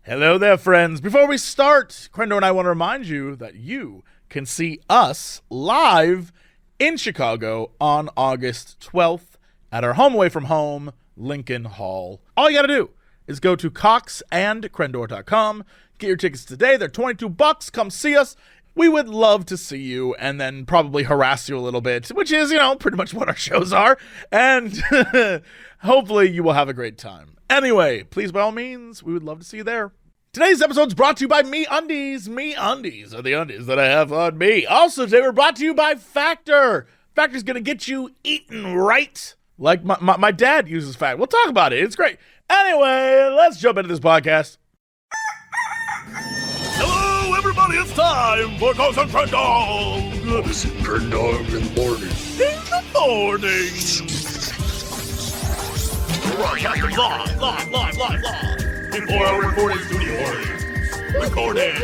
Hello there, friends. Before we start, Crendor and I want to remind you that you can see us live in Chicago on August 12th at our home away from home, Lincoln Hall. All you got to do is go to coxandcrendor.com, get your tickets today. They're $22. Come see us. We would love to see you and then probably harass you a little bit, which is, pretty much what our shows are. And hopefully you will have a great time. Anyway, please, by all means, we would love to see you there. Today's episode is brought to you by MeUndies. MeUndies are the undies that I have on me. Also, today we're brought to you by Factor. Factor's going to get you eating right. Like my dad uses Factor. We'll talk about it. It's great. Anyway, let's jump into this podcast. Hello, everybody. It's time for Cox and Crendor. Cox and Crendor in the morning. In the morning. Broadcasting live. Before our recording studio recording.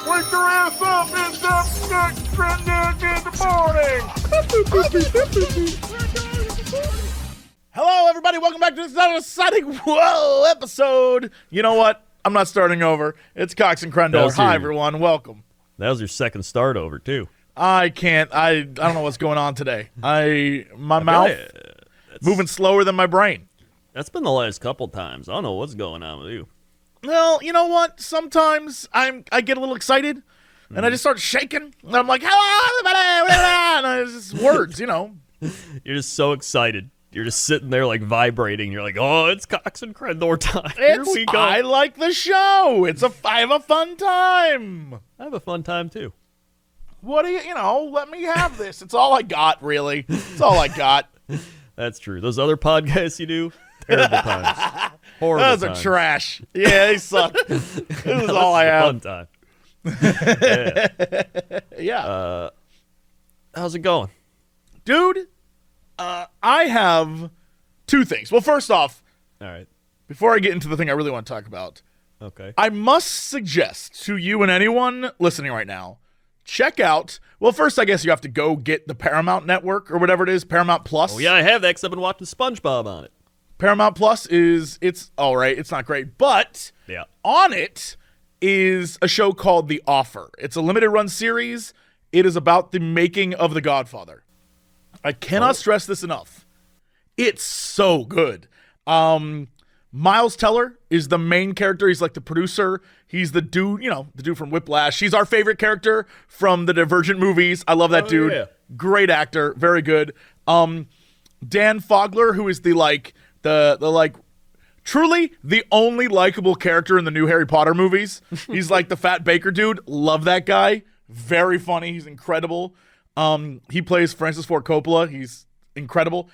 Wake your ass up, it's up, Crendor in the morning. Hello, everybody. Welcome back to this another exciting episode. You know what? I'm not starting over. It's Cox and Crendor. Hi, everyone. Welcome. That was your second start over, too. I can't. I don't know what's going on today. My mouth moving slower than my brain. That's been the last couple times. I don't know what's going on with you. Well, you know what? Sometimes I get a little excited, and I just start shaking, and I'm like, hello, everybody, and it's just words, You're just so excited. You're just sitting there, like, vibrating. You're like, oh, it's Cox and Crendor time. Here we go. I like the show. I have a fun time. I have a fun time, too. What do let me have this. It's all I got, really. It's all I got. That's true. Those other podcasts you do, terrible times. Horrible Those times. are trash. Yeah, they suck. This is all I have. Fun time. Yeah. How's it going? Dude, I have two things. Well, first off, all right. Before I get into the thing I really want to talk about, okay, I must suggest to you and anyone listening right now, check out, well, first I guess you have to go get the Paramount Network or whatever it is, Paramount Plus. Oh, yeah, I have that because I've been watching SpongeBob on it. Paramount Plus it's all right. It's not great, but yeah, on it is a show called The Offer. It's a limited run series. It is about the making of The Godfather. I cannot stress this enough. It's so good. Miles Teller is the main character. He's like the producer. He's the dude, the dude from Whiplash. He's our favorite character from the Divergent movies. I love that dude. Yeah. Great actor. Very good. Dan Fogler, who is the truly the only likable character in the new Harry Potter movies. He's like the fat baker dude. Love that guy. Very funny. He's incredible. He plays Francis Ford Coppola. He's incredible.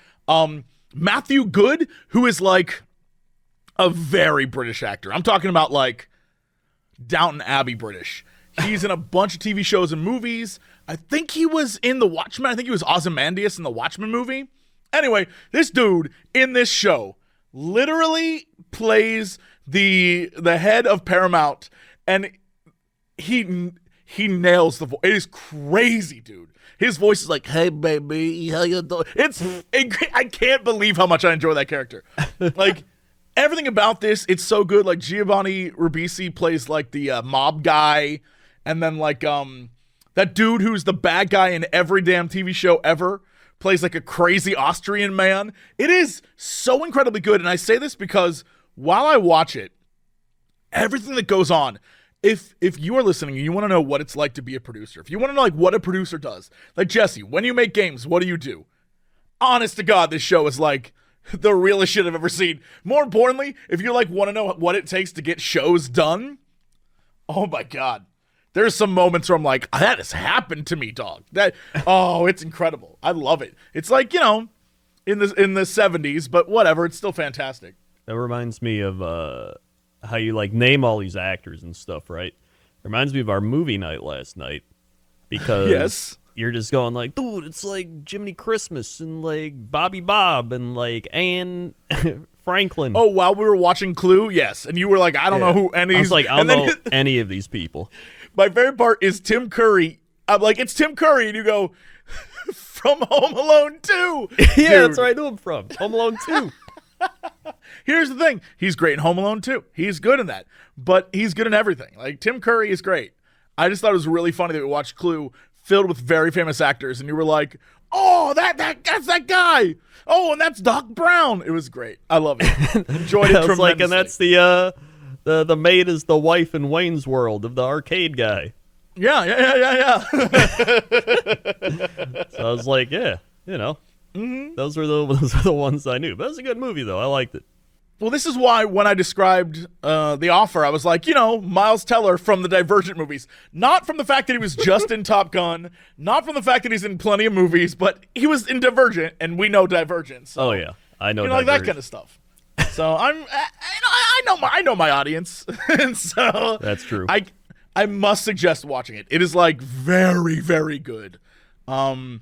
Matthew Good, who is like a very British actor. I'm talking about like Downton Abbey British. He's in a bunch of TV shows and movies. I think he was in The Watchmen. I think he was Ozymandias in the Watchmen movie. Anyway, this dude in this show literally plays the head of Paramount, and he nails the voice. It is crazy, dude. His voice is like, "Hey, baby, how you doing?" I can't believe how much I enjoy that character. Like, everything about this, it's so good. Like, Giovanni Ribisi plays like the mob guy, and then like that dude who's the bad guy in every damn TV show ever plays like a crazy Austrian man. It is so incredibly good, and I say this because while I watch it, everything that goes on, if you are listening and you want to know what it's like to be a producer, if you want to know like what a producer does, like Jesse, when you make games, what do you do? Honest to God, this show is like the realest shit I've ever seen. More importantly, if you like want to know what it takes to get shows done, oh my God. There's some moments where I'm like, that has happened to me, dog. It's incredible. I love it. It's like, in the 70s, but whatever, it's still fantastic. That reminds me of how you like name all these actors and stuff, right? Reminds me of our movie night last night because yes. You're just going like, dude, it's like Jiminy Christmas and like Bobby Bob and like Anne Franklin. Oh, while we were watching Clue, yes, and you were like, I don't know who any. I was like, I don't know any of these people. My favorite part is Tim Curry. I'm like, it's Tim Curry, and you go, from Home Alone 2. Yeah, that's where I knew him from. Home Alone 2. Here's the thing. He's great in Home Alone, too. He's good in that. But he's good in everything. Like, Tim Curry is great. I just thought it was really funny that we watched Clue filled with very famous actors, and you were like, oh, that's that guy. Oh, and that's Doc Brown. It was great. I love it. Enjoyed it tremendously. Like, and that's the maid is the wife in Wayne's World of the arcade guy. Yeah. So I was like, yeah, those are the ones I knew. But it was a good movie, though. I liked it. Well, this is why when I described The Offer, I was like, Miles Teller from the Divergent movies. Not from the fact that he was just in Top Gun, not from the fact that he's in plenty of movies, but he was in Divergent, and we know Divergent. So, oh, yeah. I know like that kind of stuff. So I know my audience. And so that's true. I must suggest watching it. It is like very, very good. And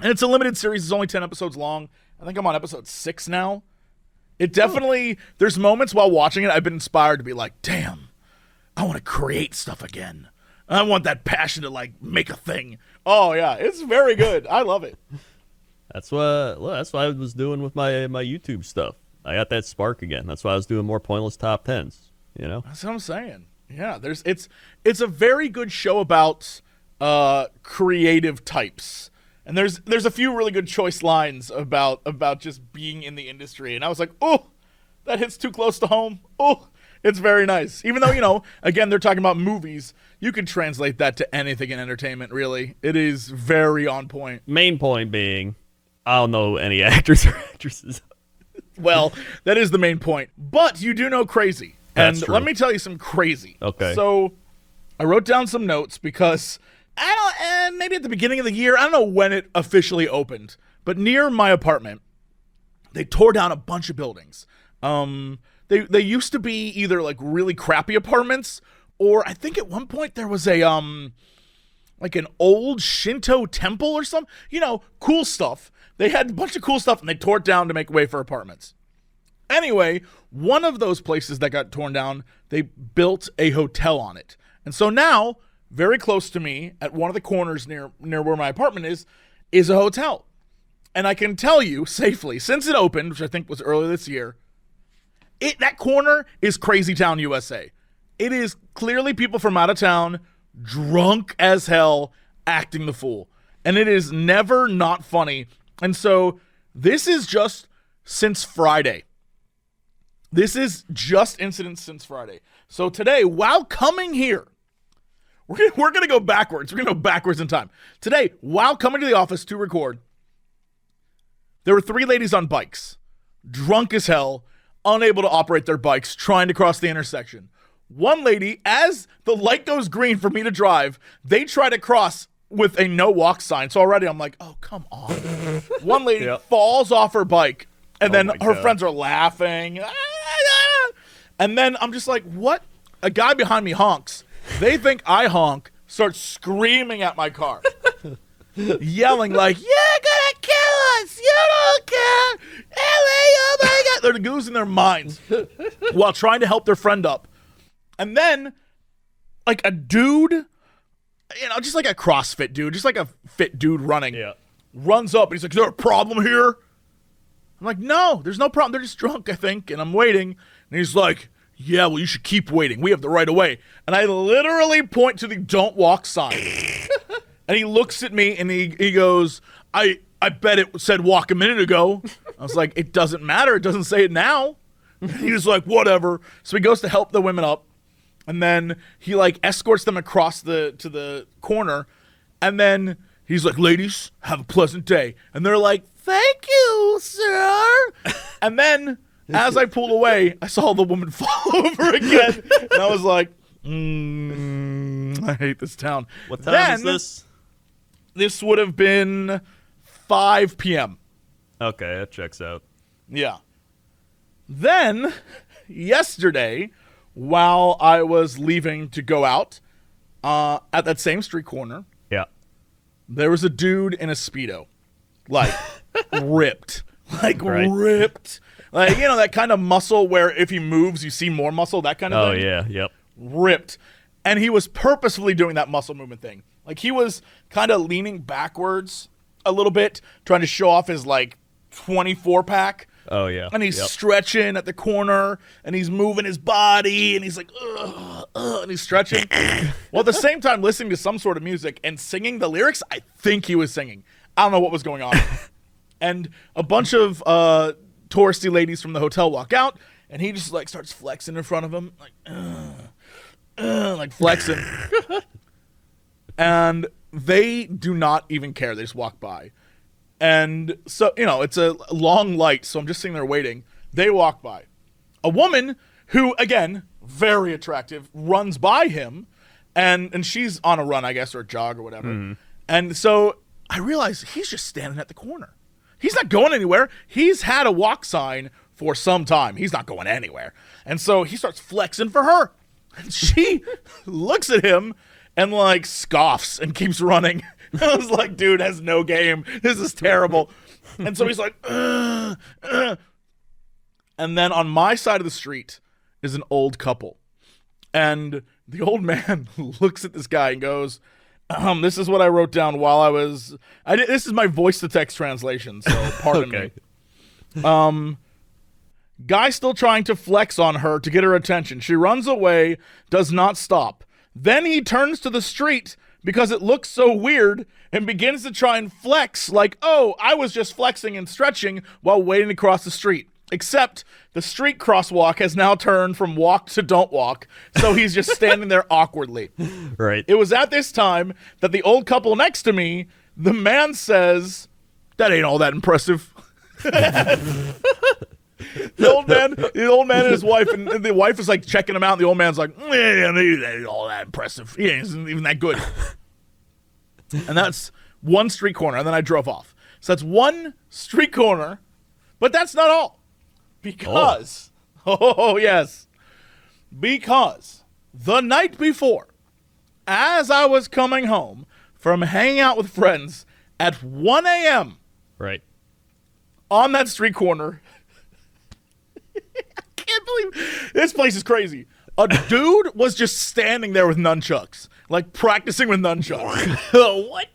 it's a limited series. It's only 10 episodes long. I think I'm on episode 6 now. It definitely, there's moments while watching it, I've been inspired to be like, damn, I want to create stuff again. I want that passion to like make a thing. Oh yeah, it's very good. I love it. That's what I was doing with my YouTube stuff. I got that spark again. That's why I was doing more pointless top 10s, That's what I'm saying. Yeah, it's a very good show about creative types. And there's a few really good choice lines about just being in the industry. And I was like, oh, that hits too close to home. Oh, it's very nice. Even though, again, they're talking about movies. You can translate that to anything in entertainment, really. It is very on point. Main point being, I don't know any actors or actresses. Well, that is the main point. But you do know crazy. That's and true. Let me tell you some crazy. Okay. So I wrote down some notes because maybe at the beginning of the year, I don't know when it officially opened, but near my apartment, they tore down a bunch of buildings. They used to be either like really crappy apartments, or I think at one point there was a like an old Shinto temple or something. Cool stuff. They had a bunch of cool stuff, and they tore it down to make way for apartments. Anyway, one of those places that got torn down, they built a hotel on it. And so now, very close to me, at one of the corners near where my apartment is a hotel. And I can tell you safely, since it opened, which I think was earlier this year, that corner is Crazy Town, USA. It is clearly people from out of town, drunk as hell, acting the fool. And it is never not funny. And so this is just since Friday. This is just incidents since Friday. So today, while coming here, we're going to go backwards. We're going to go backwards in time. Today, while coming to the office to record, there were 3 ladies on bikes, drunk as hell, unable to operate their bikes, trying to cross the intersection. One lady, as the light goes green for me to drive, they try to cross with a no walk sign. So already I'm like, oh, come on. One lady falls off her bike, and then her friends are laughing. And then I'm just like, what? A guy behind me honks. They think I honk, start screaming at my car. Yelling like, you're gonna kill us! You don't care! LA, oh my God! They're losing their minds while trying to help their friend up. And then, like a dude, just like a CrossFit dude, just like a fit dude running, runs up and he's like, is there a problem here? I'm like, no, there's no problem. They're just drunk, I think. And I'm waiting. And he's like, yeah, well, you should keep waiting. We have the right of way. And I literally point to the don't walk sign. And he looks at me and he goes, I bet it said walk a minute ago. I was like, it doesn't matter. It doesn't say it now. And he was like, whatever. So he goes to help the women up. And then he like escorts them across to the corner. And then he's like, ladies, have a pleasant day. And they're like, thank you, sir. And then as I pulled away, I saw the woman fall over again. And I was like, I hate this town. What time is this? This would have been 5 p.m. Okay, that checks out. Yeah. Then, yesterday, while I was leaving to go out, at that same street corner, there was a dude in a Speedo. Like, ripped. Like, ripped. Like, that kind of muscle where if he moves, you see more muscle, that kind of thing. Oh, yeah, yep. Ripped. And he was purposefully doing that muscle movement thing. Like, he was kind of leaning backwards a little bit, trying to show off his, 24-pack. Oh, yeah. And he's stretching at the corner, and he's moving his body, and he's like, ugh, and he's stretching. While at the same time listening to some sort of music and singing the lyrics. I think he was singing. I don't know what was going on. And a bunch of touristy ladies from the hotel walk out, and he just like starts flexing in front of them, like flexing. And they do not even care. They just walk by. And so, it's a long light, so I'm just sitting there waiting. They walk by. A woman who, again, very attractive, runs by him, and she's on a run, I guess, or a jog or whatever. Mm. And so I realize he's just standing at the corner. He's not going anywhere. He's had a walk sign for some time. He's not going anywhere. And so he starts flexing for her. And she looks at him and, like, scoffs and keeps running. I was like, dude has no game. This is terrible. And so he's like, ugh. And then on my side of the street is an old couple. And the old man looks at this guy and goes, this is what I wrote down while I was... this is my voice-to-text translation, so pardon me. Guy still trying to flex on her to get her attention. She runs away, does not stop. Then he turns to the street because it looks so weird and begins to try and flex like, oh, I was just flexing and stretching while waiting to cross the street. Except the street crosswalk has now turned from walk to don't walk, so he's just standing there awkwardly. Right. It was at this time that the old couple next to me, the man says, that ain't all that impressive. The old man and his wife, and the wife is like checking him out, and the old man's like, that ain't all that impressive. He isn't even that good. And that's one street corner, and then I drove off. So that's one street corner, but that's not all. Because, yes, because the night before, as I was coming home from hanging out with friends at 1 a.m. Right. on that street corner, I can't believe this place is crazy. A dude was just standing there with nunchucks, like practicing with nunchucks. What?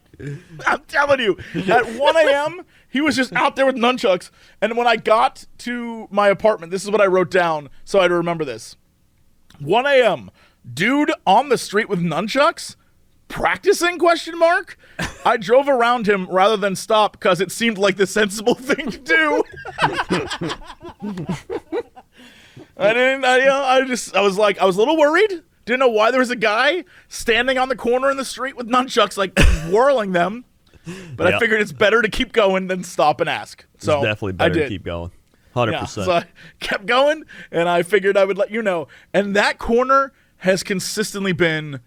I'm telling you, at 1 a.m., he was just out there with nunchucks. And when I got to my apartment, this is what I wrote down so I'd remember this. 1 a.m., dude on the street with nunchucks? Practicing, question mark? I drove around him rather than stop because it seemed like the sensible thing to do. I was a little worried. Didn't know why there was a guy standing on the corner in the street with nunchucks, like whirling them. But I figured it's better to keep going than stop and ask. So it's definitely better to keep going. 100%. Yeah, so I kept going, and I figured I would let you know. And that corner has consistently been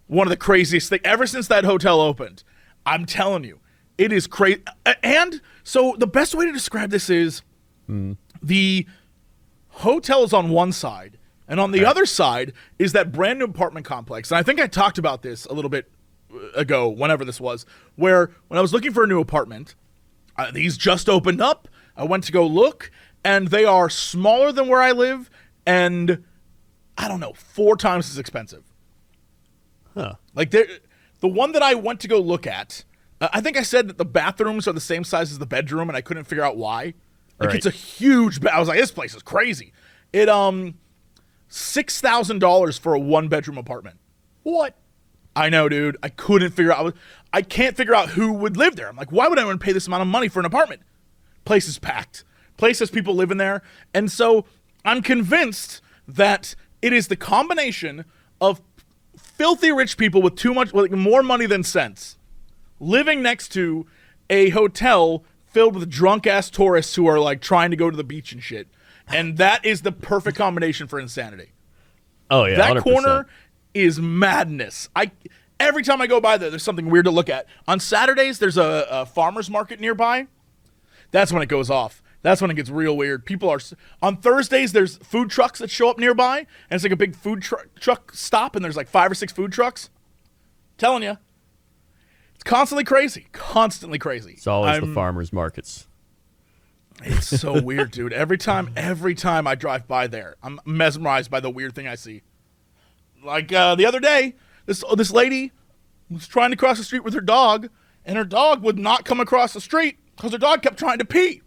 one of the craziest things ever since that hotel opened. I'm telling you, it is crazy. And so the best way to describe this is the hotel is on one side, and on the other side is that brand new apartment complex. And I think I talked about this a little bit ago, whenever this was, where when I was looking for a new apartment, these just opened up. I went to go look, and they are smaller than where I live, and I don't know, 4 times as expensive. Huh. Like the one that I went to go look at, I think I said that the bathrooms are the same size as the bedroom, and I couldn't figure out why. Like It's a huge. I was like, this place is crazy. It $6,000 for a 1-bedroom apartment. What? I know, dude. I couldn't figure out. I can't figure out who would live there. I'm like, why would anyone pay this amount of money for an apartment? Place is packed. Place has people living there, and so I'm convinced that it is the combination of filthy rich people with more money than sense, living next to a hotel filled with drunk-ass tourists who are, like, trying to go to the beach and shit. And that is the perfect combination for insanity. Oh, yeah, that 100%. corner is madness. Every time I go by there's something weird to look at. On Saturdays, there's a farmer's market nearby. That's when it goes off. That's when it gets real weird. On Thursdays, there's food trucks that show up nearby, and it's like a big food truck stop, and there's like 5 or 6 food trucks. Telling you. It's constantly crazy. Constantly crazy. It's always the farmers markets. It's so weird, dude. Every time I drive by there, I'm mesmerized by the weird thing I see. Like the other day, this lady was trying to cross the street with her dog, and her dog would not come across the street because her dog kept trying to pee.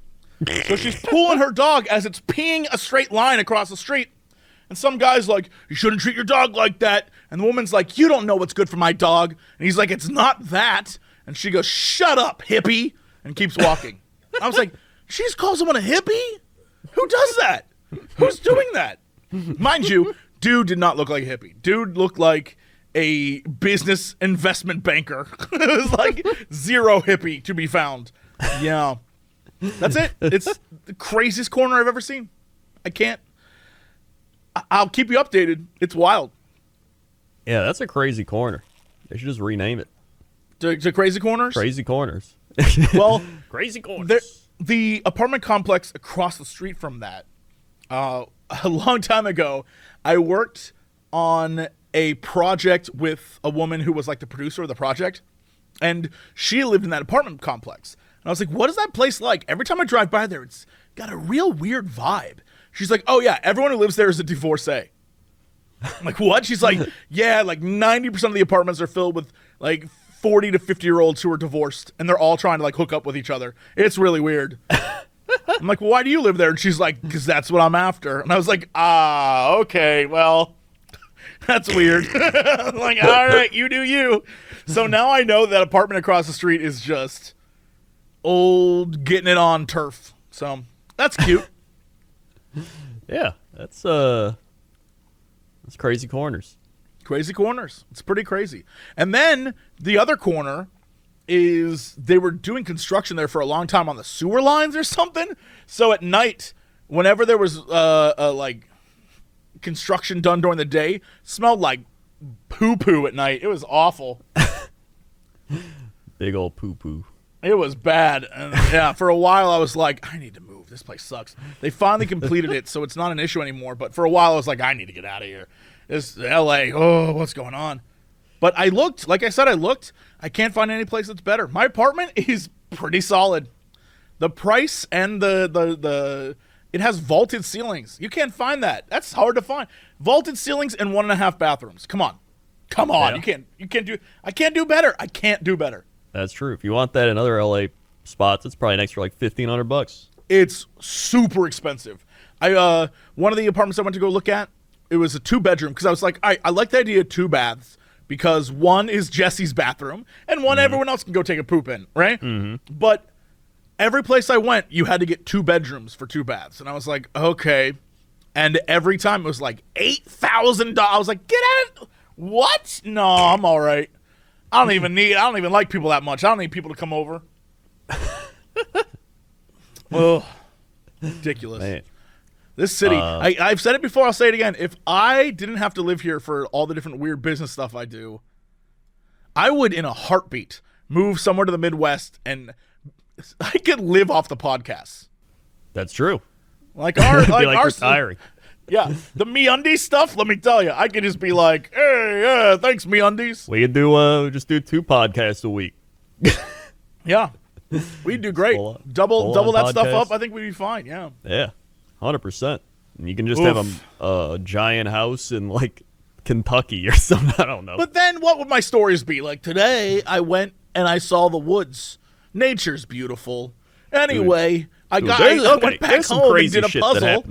So she's pulling her dog as it's peeing a straight line across the street. And some guy's like, you shouldn't treat your dog like that. And the woman's like, you don't know what's good for my dog. And he's like, it's not that. And she goes, shut up, hippie, and keeps walking. I was like, she just calls someone a hippie? Who does that? Who's doing that? Mind you, dude did not look like a hippie. Dude looked like a business investment banker. It was like zero hippie to be found. Yeah. That's it. It's the craziest corner I've ever seen. I'll keep you updated. It's wild. Yeah, that's a crazy corner. They should just rename it. To Crazy Corners? Crazy Corners. Well, Crazy Corners. The apartment complex across the street from that, a long time ago, I worked on a project with a woman who was like the producer of the project, and she lived in that apartment complex. And I was like, what is that place like? Every time I drive by there, it's got a real weird vibe. She's like, oh yeah, everyone who lives there is a divorcee. I'm like, what? She's like, yeah, like 90% of the apartments are filled with like 40 to 50-year-olds who are divorced, and they're all trying to like hook up with each other. It's really weird. I'm like, well, why do you live there? And she's like, because that's what I'm after. And I was like, okay, well, that's weird. I'm like, all right, you do you. So now I know that apartment across the street is just old getting it on turf. So that's cute. Yeah, that's Crazy Corners. Crazy Corners. It's pretty crazy. And then the other corner is they were doing construction there for a long time on the sewer lines or something. So at night, whenever there was like construction done during the day, smelled like poo-poo at night. It was awful. Big old poo-poo. It was bad. And yeah, for a while I was like, I need to move. This place sucks. They finally completed it, so it's not an issue anymore. But for a while I was like, I need to get out of here. This L.A., oh, what's going on? But I looked. Like I said, I looked. I can't find any place that's better. My apartment is pretty solid. The price and the it has vaulted ceilings. You can't find that. That's hard to find. Vaulted ceilings and 1.5 bathrooms. Come on. Yeah. I can't do better. I can't do better. That's true. If you want that in other LA spots, it's probably an extra like $1,500. It's super expensive. One of the apartments I went to go look at, it was a 2-bedroom because I was like, I like the idea of 2 baths because one is Jesse's bathroom and one everyone else can go take a poop in, right? Mm-hmm. But every place I went, you had to get 2 bedrooms for 2 baths, and I was like, okay. And every time it was like $8,000. I was like, get out! What? No, I'm all right. I don't even like people that much. I don't need people to come over. Oh, ridiculous. Man. This city, I've said it before, I'll say it again. If I didn't have to live here for all the different weird business stuff I do, I would, in a heartbeat, move somewhere to the Midwest, and I could live off the podcasts. That's true. Like our retiring. Yeah, the MeUndies stuff, let me tell you, I could just be like, hey, yeah, thanks, MeUndies. We could do just do 2 podcasts a week. Yeah, we'd do great. Double that stuff up, I think we'd be fine, yeah. Yeah, 100%. And you can just have a giant house in, like, Kentucky or something, I don't know. But then what would my stories be? Like, today, I went and I saw the woods. Nature's beautiful. Anyway, I went back home and did a puzzle.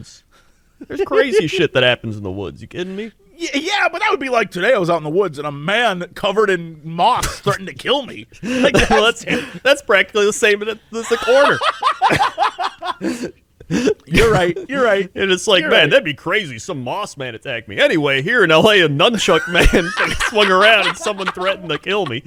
There's crazy shit that happens in the woods. You kidding me? Yeah, but that would be like today I was out in the woods and a man covered in moss threatened to kill me. Like, that's practically the same as the corner. You're right. And it's like, that'd be crazy. Some moss man attacked me. Anyway, here in L.A., a nunchuck man swung around and someone threatened to kill me.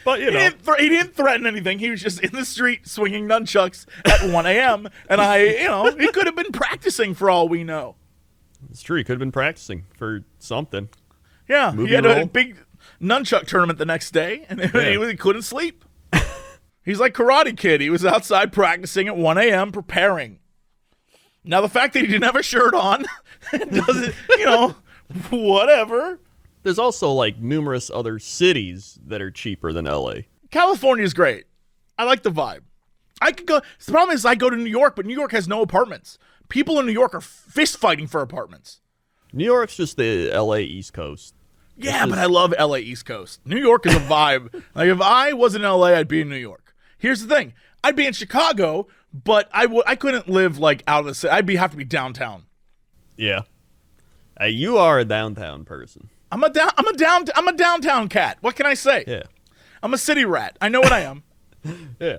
But, you know. He didn't threaten anything. He was just in the street swinging nunchucks at 1 a.m. And he could have been practicing for all we know. It's true. He could have been practicing for something. Yeah. He had a big nunchuck tournament the next day, and he couldn't sleep. He's like Karate Kid. He was outside practicing at 1 a.m. preparing. Now, the fact that he didn't have a shirt on doesn't, whatever. There's also, like, numerous other cities that are cheaper than L.A. California's great. I like the vibe. I could go. The problem is I go to New York, but New York has no apartments. People in New York are fist fighting for apartments. New York's just the L.A. East Coast. Yeah, but I love L.A. East Coast. New York is a vibe. Like, if I was in L.A., I'd be in New York. Here's the thing. I'd be in Chicago, but I couldn't live like out of the city. Have to be downtown. Yeah. You are a downtown person. I'm a downtown cat. What can I say? Yeah. I'm a city rat. I know what I am. Yeah.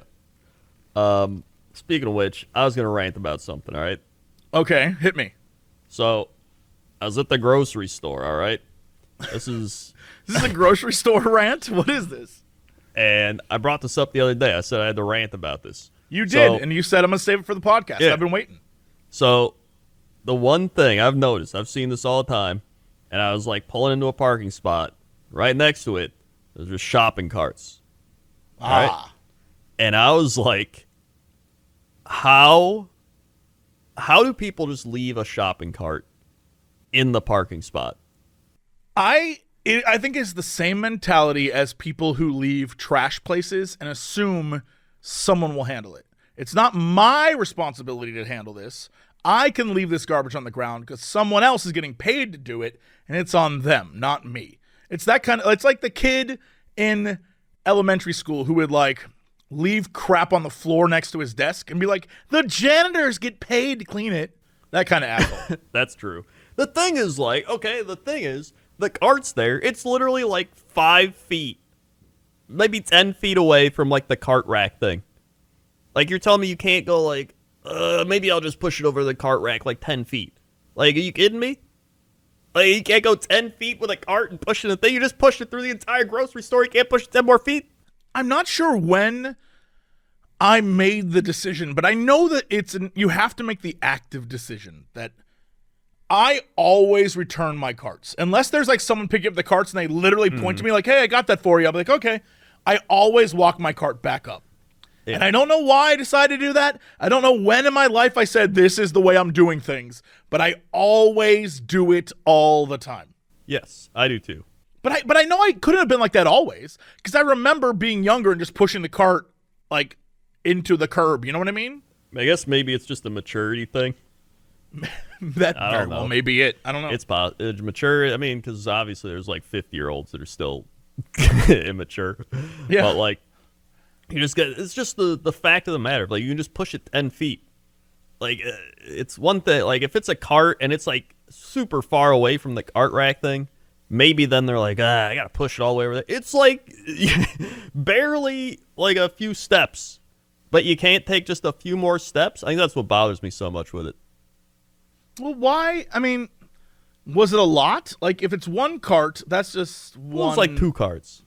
Speaking of which, I was going to rant about something, all right? Okay, hit me. So, I was at the grocery store, all right? This is a grocery store rant? What is this? And I brought this up the other day. I said I had to rant about this. You did, and you said I'm going to save it for the podcast. Yeah. I've been waiting. So, the one thing I've noticed, I've seen this all the time, and I was like pulling into a parking spot. Right next to it, there's just shopping carts. All right? And I was like, how do people just leave a shopping cart in the parking spot? I think it's the same mentality as people who leave trash places and assume someone will handle it. It's not my responsibility to handle this. I can leave this garbage on the ground because someone else is getting paid to do it, and it's on them, not me. It's like the kid in elementary school who would like leave crap on the floor next to his desk and be like, the janitors get paid to clean it. That kind of asshole. That's true. The thing is the cart's there. It's literally like 5 feet, maybe 10 feet away from like the cart rack thing. Like you're telling me you can't go like, maybe I'll just push it over the cart rack like 10 feet. Like, are you kidding me? Like, you can't go 10 feet with a cart and pushing the thing. You just pushed it through the entire grocery store. You can't push it 10 more feet. I'm not sure when I made the decision, but I know that you have to make the active decision that I always return my carts. Unless there's like someone picking up the carts and they literally point to me like, hey, I got that for you. I'll be like, okay. I always walk my cart back up. Yeah. And I don't know why I decided to do that. I don't know when in my life I said this is the way I'm doing things, but I always do it all the time. Yes, I do too. But I know I couldn't have been like that always because I remember being younger and just pushing the cart like into the curb. You know what I mean? I guess maybe it's just a maturity thing. That very well may be it. I don't know. It's mature. I mean, because obviously there's like 50-year-olds that are still immature. Yeah. But like, it's just the fact of the matter. Like, you can just push it 10 feet. Like, it's one thing. Like, if it's a cart and it's like super far away from the cart rack thing, maybe then they're like, I gotta push it all the way over there. It's like barely like a few steps, but you can't take just a few more steps. I think that's what bothers me so much with it. Well, why? I mean, was it a lot? Like, if it's one cart, that's just one. Well, it's like 2 carts.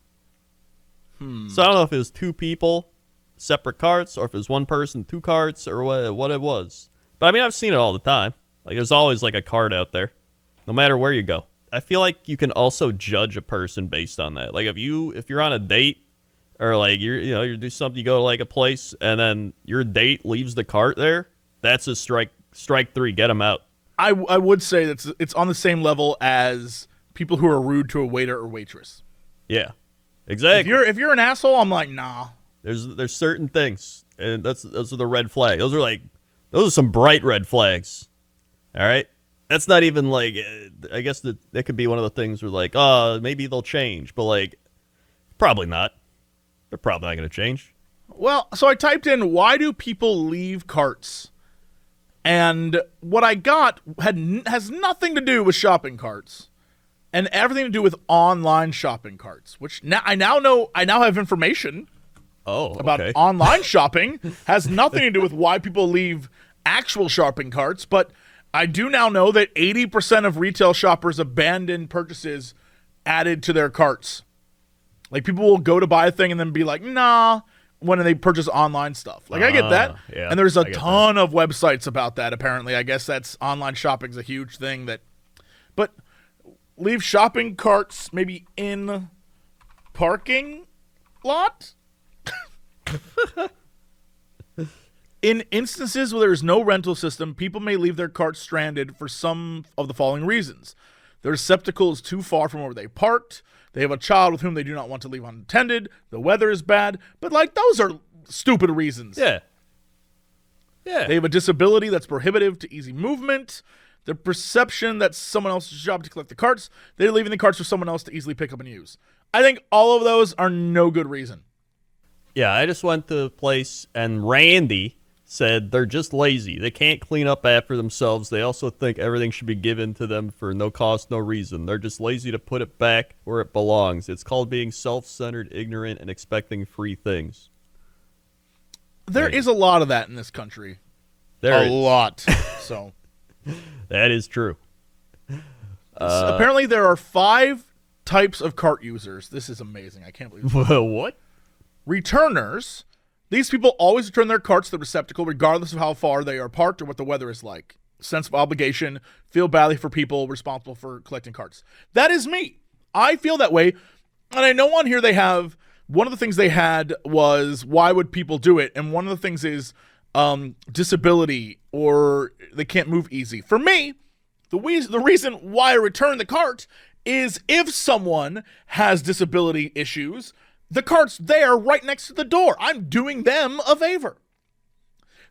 So I don't know if it was 2 people, separate carts, or if it was 1 person, 2 carts, or what it was. But I mean, I've seen it all the time. Like, there's always like a cart out there, no matter where you go. I feel like you can also judge a person based on that. Like, if you're on a date, or like you do something, you go to like a place, and then your date leaves the cart there, that's a strike 3. Get them out. I would say it's on the same level as people who are rude to a waiter or waitress. Yeah. Exactly. If you're an asshole, I'm like, nah. There's certain things, and those are the red flags. Those are some bright red flags. All right, that's not even like. I guess that could be one of the things where like, maybe they'll change, but like, probably not. They're probably not going to change. Well, so I typed in why do people leave carts, and what I got has nothing to do with shopping carts. And everything to do with online shopping carts, which I now have information about online shopping. Has nothing to do with why people leave actual shopping carts, but I do now know that 80% of retail shoppers abandon purchases added to their carts. Like, people will go to buy a thing and then be like, nah, when they purchase online stuff. Like, I get that. Yeah, and there's a ton of websites about that, apparently. I guess that's online shopping's a huge thing but leave shopping carts maybe in parking lot? In instances where there is no rental system, people may leave their carts stranded for some of the following reasons. Their receptacle is too far from where they parked. They have a child with whom they do not want to leave unattended. The weather is bad. But, like, those are stupid reasons. Yeah. They have a disability that's prohibitive to easy movement. The perception that someone else's job to collect the carts, they're leaving the carts for someone else to easily pick up and use. I think all of those are no good reason. Yeah, I just went to a place, and Randy said they're just lazy. They can't clean up after themselves. They also think everything should be given to them for no cost, no reason. They're just lazy to put it back where it belongs. It's called being self-centered, ignorant, and expecting free things. There is a lot of that in this country. A lot. So that is true. Apparently there are 5 types of cart users. This is amazing. I can't believe it. What? Returners. These people always return their carts to the receptacle regardless of how far they are parked or what the weather is like. Sense of obligation, feel badly for people responsible for collecting carts. That is me. I feel that way. And I know on here they have, one of the things they had was, why would people do it? And one of the things is disability, or they can't move easy. For me, the reason why I return the cart is if someone has disability issues, the cart's there right next to the door. I'm doing them a favor.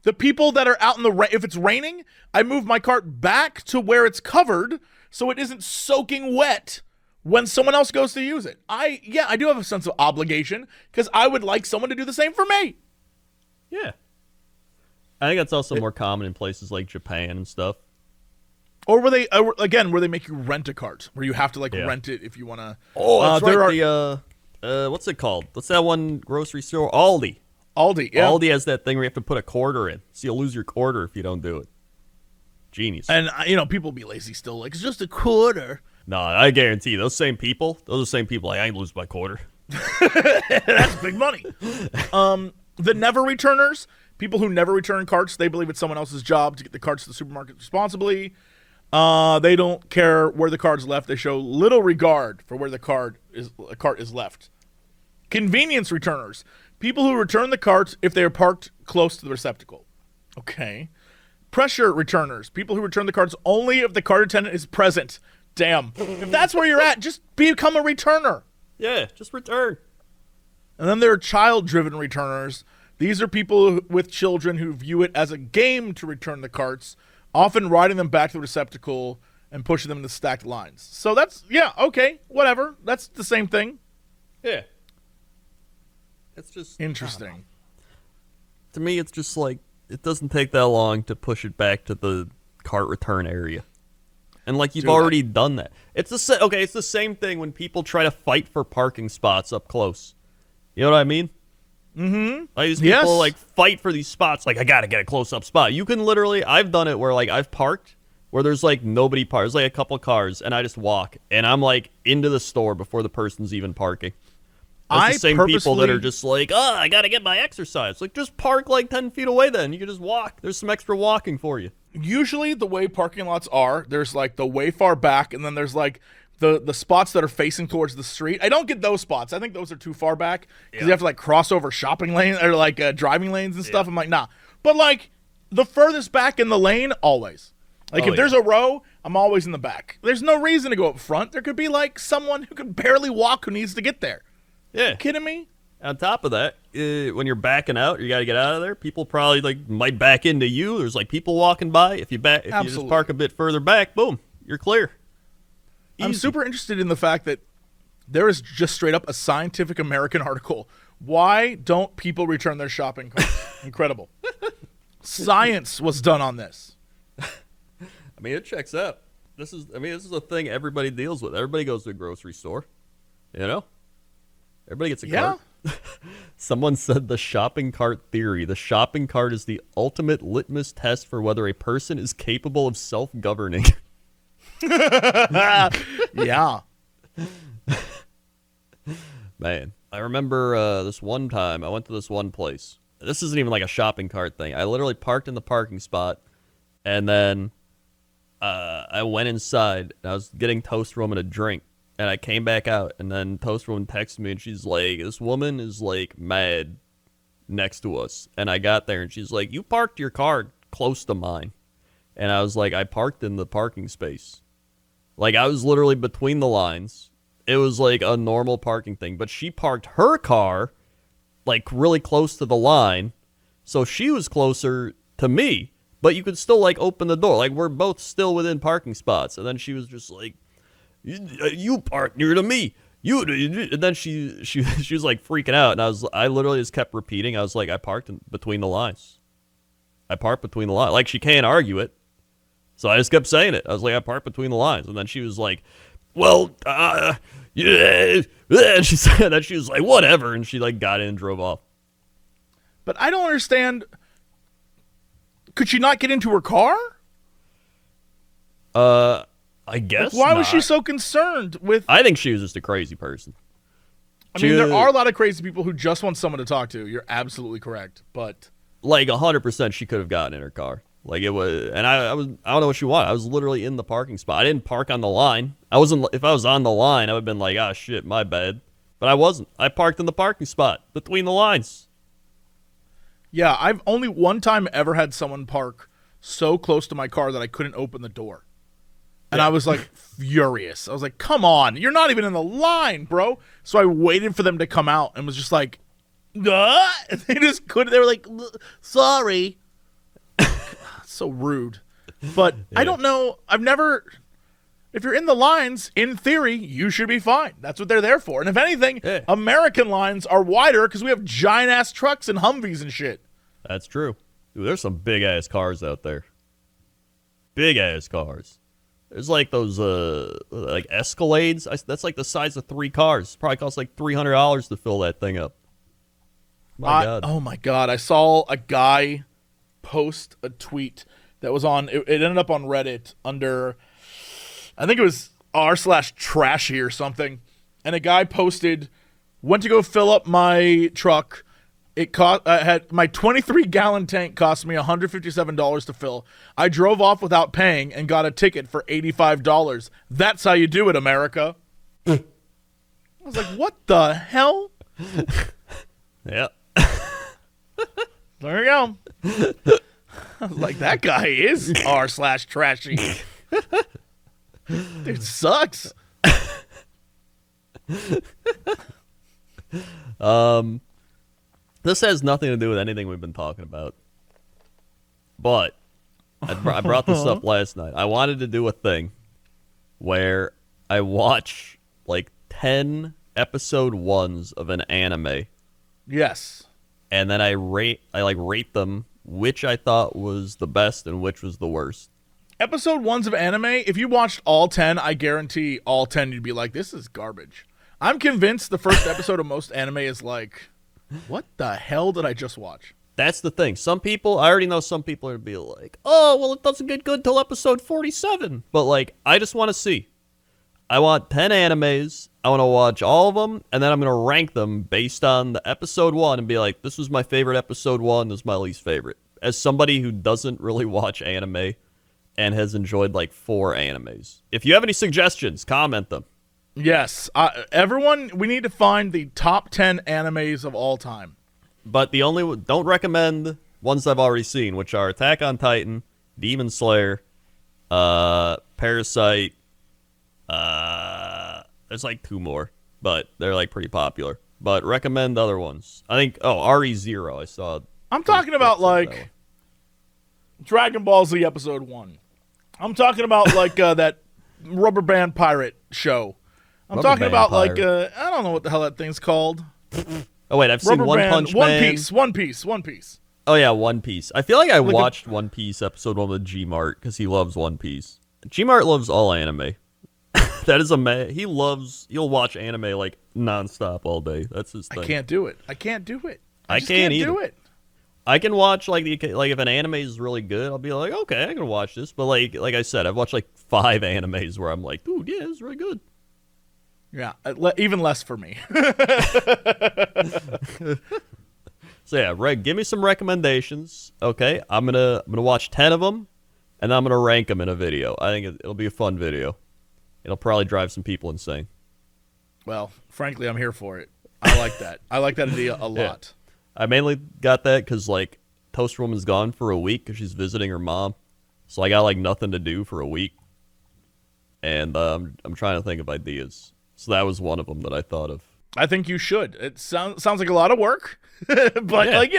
The people that are out in the rain, if it's raining, I move my cart back to where it's covered so it isn't soaking wet when someone else goes to use it. I do have a sense of obligation because I would like someone to do the same for me. Yeah. I think that's also more common in places like Japan and stuff. Or where they make you rent a cart, where you have to rent it if you want to. Oh, that's right. What's it called? What's that one grocery store? Aldi. Aldi, yeah. Aldi has that thing where you have to put a quarter in, so you'll lose your quarter if you don't do it. Genius. And, people be lazy still, like, it's just a quarter. No, I guarantee you, those are the same people, like, I ain't lose my quarter. That's big money. The never returners, people who never return carts, they believe it's someone else's job to get the carts to the supermarket responsibly. They don't care where the cart is left. They show little regard for where the cart is left. Convenience returners, people who return the carts if they are parked close to the receptacle. Okay. Pressure returners, people who return the carts only if the cart attendant is present. Damn. If that's where you're at, just become a returner. Yeah, just return. And then there are child-driven returners. These are people with children who view it as a game to return the carts, often riding them back to the receptacle and pushing them into stacked lines. So that's, okay, whatever. That's the same thing. Yeah. It's just interesting. To me, it's just like, it doesn't take that long to push it back to the cart return area. And you've already done that. It's the same thing when people try to fight for parking spots up close. You know what I mean? Mm-hmm. These people fight for these spots. I gotta get a close-up spot. You can literally, I've done it where I've parked where there's nobody parked. There's a couple cars, and I just walk, and I'm into the store before the person's even parking. That's the same people that are just I gotta get my exercise. Just park 10 feet away then. You can just walk. There's some extra walking for you. Usually the way parking lots are, there's the way far back, and then there's the spots that are facing towards the street. I don't get those spots. I think those are too far back because you have to cross over shopping lanes or driving lanes and stuff. I'm nah. But the furthest back in the lane, always. If there's a row, I'm always in the back. There's no reason to go up front. There could be someone who can barely walk who needs to get there. Yeah. You kidding me? On top of that, when you're backing out, you got to get out of there. People probably might back into you. There's people walking by. If you just park a bit further back, boom, you're clear. Easy. I'm super interested in the fact that there is just straight up a Scientific American article. Why don't people return their shopping carts? Incredible. Science was done on this. I mean, it checks out. This is a thing everybody deals with. Everybody goes to a grocery store. Everybody gets a cart. Someone said the shopping cart theory. The shopping cart is the ultimate litmus test for whether a person is capable of self-governing. Yeah. Man, I remember this one time I went to this one place. This isn't even a shopping cart thing. I literally parked in the parking spot, and then I went inside, and I was getting Toast Woman a drink. And I came back out, and then Toast Woman texted me, and she's like, this woman is, mad next to us. And I got there, and she's like, you parked your car close to mine. And I was like, I parked in the parking space. I was literally between the lines. It was, a normal parking thing. But she parked her car, really close to the line. So she was closer to me. But you could still, open the door. We're both still within parking spots. And then she was just like, you park near to me. And then she was like freaking out, and I literally just kept repeating. I was like, I parked between the lines. I parked between the lines. Like, she can't argue it. So I just kept saying it. I was like, I parked between the lines. And then she was like, well, yeah. And she said that she was like, whatever. And she like got in and drove off. But I don't understand. Could she not get into her car? I guess Why not. was she so concerned with... I think she was just a crazy person. I mean, there are a lot of crazy people who just want someone to talk to. You're absolutely correct. But... like 100% she could have gotten in her car. Like, it was, and I don't know what she wanted. I was literally in the parking spot. I didn't park on the line. If I was on the line, I would have been like, ah, shit, my bad. But I wasn't. I parked in the parking spot between the lines. Yeah, I've only one time ever had someone park so close to my car that I couldn't open the door. And I was like furious. I was like, come on, you're not even in the line, bro. So I waited for them to come out and was just like, and they just couldn't. They were like, sorry. So rude. But I don't know. If you're in the lines, in theory, you should be fine. That's what they're there for. And if anything, American lines are wider because we have giant-ass trucks and Humvees and shit. That's true. Dude, there's some big-ass cars out there. Big-ass cars. There's like those like Escalades. That's like the size of 3 cars. Probably costs like $300 to fill that thing up. My God. Oh, my God. I saw a guy post a tweet that was on, it ended up on Reddit under, I think it was r/trashy or something, and a guy posted, went to go fill up my truck. It cost, had my 23-gallon tank cost me $157 to fill. I drove off without paying and got a ticket for $85. That's how you do it, America. I was like, what the hell? Yeah. There you go. I was like, that guy is r/trashy. Dude, sucks. This has nothing to do with anything we've been talking about. But I brought this up last night. I wanted to do a thing where I watch like 10 episode 1s of an anime. Yes. And then I rate them, which I thought was the best and which was the worst. Episode 1s of anime, if you watched all 10, I guarantee all 10 you'd be like, this is garbage. I'm convinced the first episode of most anime is like, what the hell did I just watch? That's the thing. I already know some people are going to be like, oh, well, it doesn't get good till episode 47. But, like, I just want to see. I want 10 animes. I want to watch all of them, and then I'm going to rank them based on the episode 1 and be like, this was my favorite episode 1, this is my least favorite. As somebody who doesn't really watch anime and has enjoyed like 4 animes. If you have any suggestions, comment them. Yes. Everyone, we need to find the top 10 animes of all time. But don't recommend ones I've already seen, which are Attack on Titan, Demon Slayer, Parasite, there's like 2 more, but they're like pretty popular. But recommend other ones. I think, RE0 I saw. I'm talking about like Dragon Ball Z episode 1. I'm talking about like that Rubber Band Pirate show. I'm talking about like, I don't know what the hell that thing's called. Oh, wait, I've seen One Punch Man. One Piece. Oh, yeah, One Piece. I feel like I watched One Piece episode 1 with G-Mart because he loves One Piece. G-Mart loves all anime. That is he'll watch anime like nonstop all day. That's his thing. I can't do it. I can't either. Do it. I can watch like if an anime is really good, I'll be like, okay, I can watch this. But like I said, I've watched like 5 animes where I'm like, dude, yeah, it's really good. Yeah, even less for me. So yeah, Reg, give me some recommendations. Okay, I'm gonna watch 10 of them, and I'm gonna rank them in a video. I think it'll be a fun video. It'll probably drive some people insane. Well, frankly, I'm here for it. I like that. I like that idea a lot. I mainly got that because, like, Toaster Woman's gone for a week because she's visiting her mom. So I got, like, nothing to do for a week. And I'm trying to think of ideas. So that was one of them that I thought of. I think you should. It sounds like a lot of work. But, like,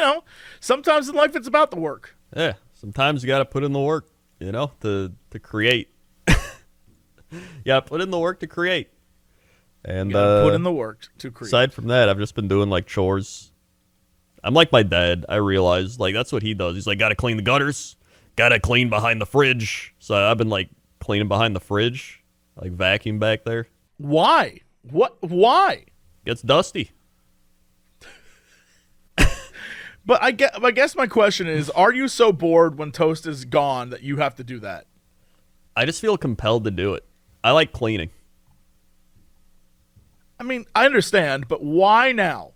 sometimes in life it's about the work. Yeah, sometimes you got to put in the work, to create. Yeah, put in the work to create. And put in the work to create. Aside from that, I've just been doing like chores. I'm like my dad. I realize like that's what he does. He's like, gotta clean the gutters, gotta clean behind the fridge. So I've been like cleaning behind the fridge, like vacuum back there. Why? What? Why? Gets dusty. But I guess my question is, are you so bored when toast is gone that you have to do that? I just feel compelled to do it. I like cleaning. I mean, I understand, but why now?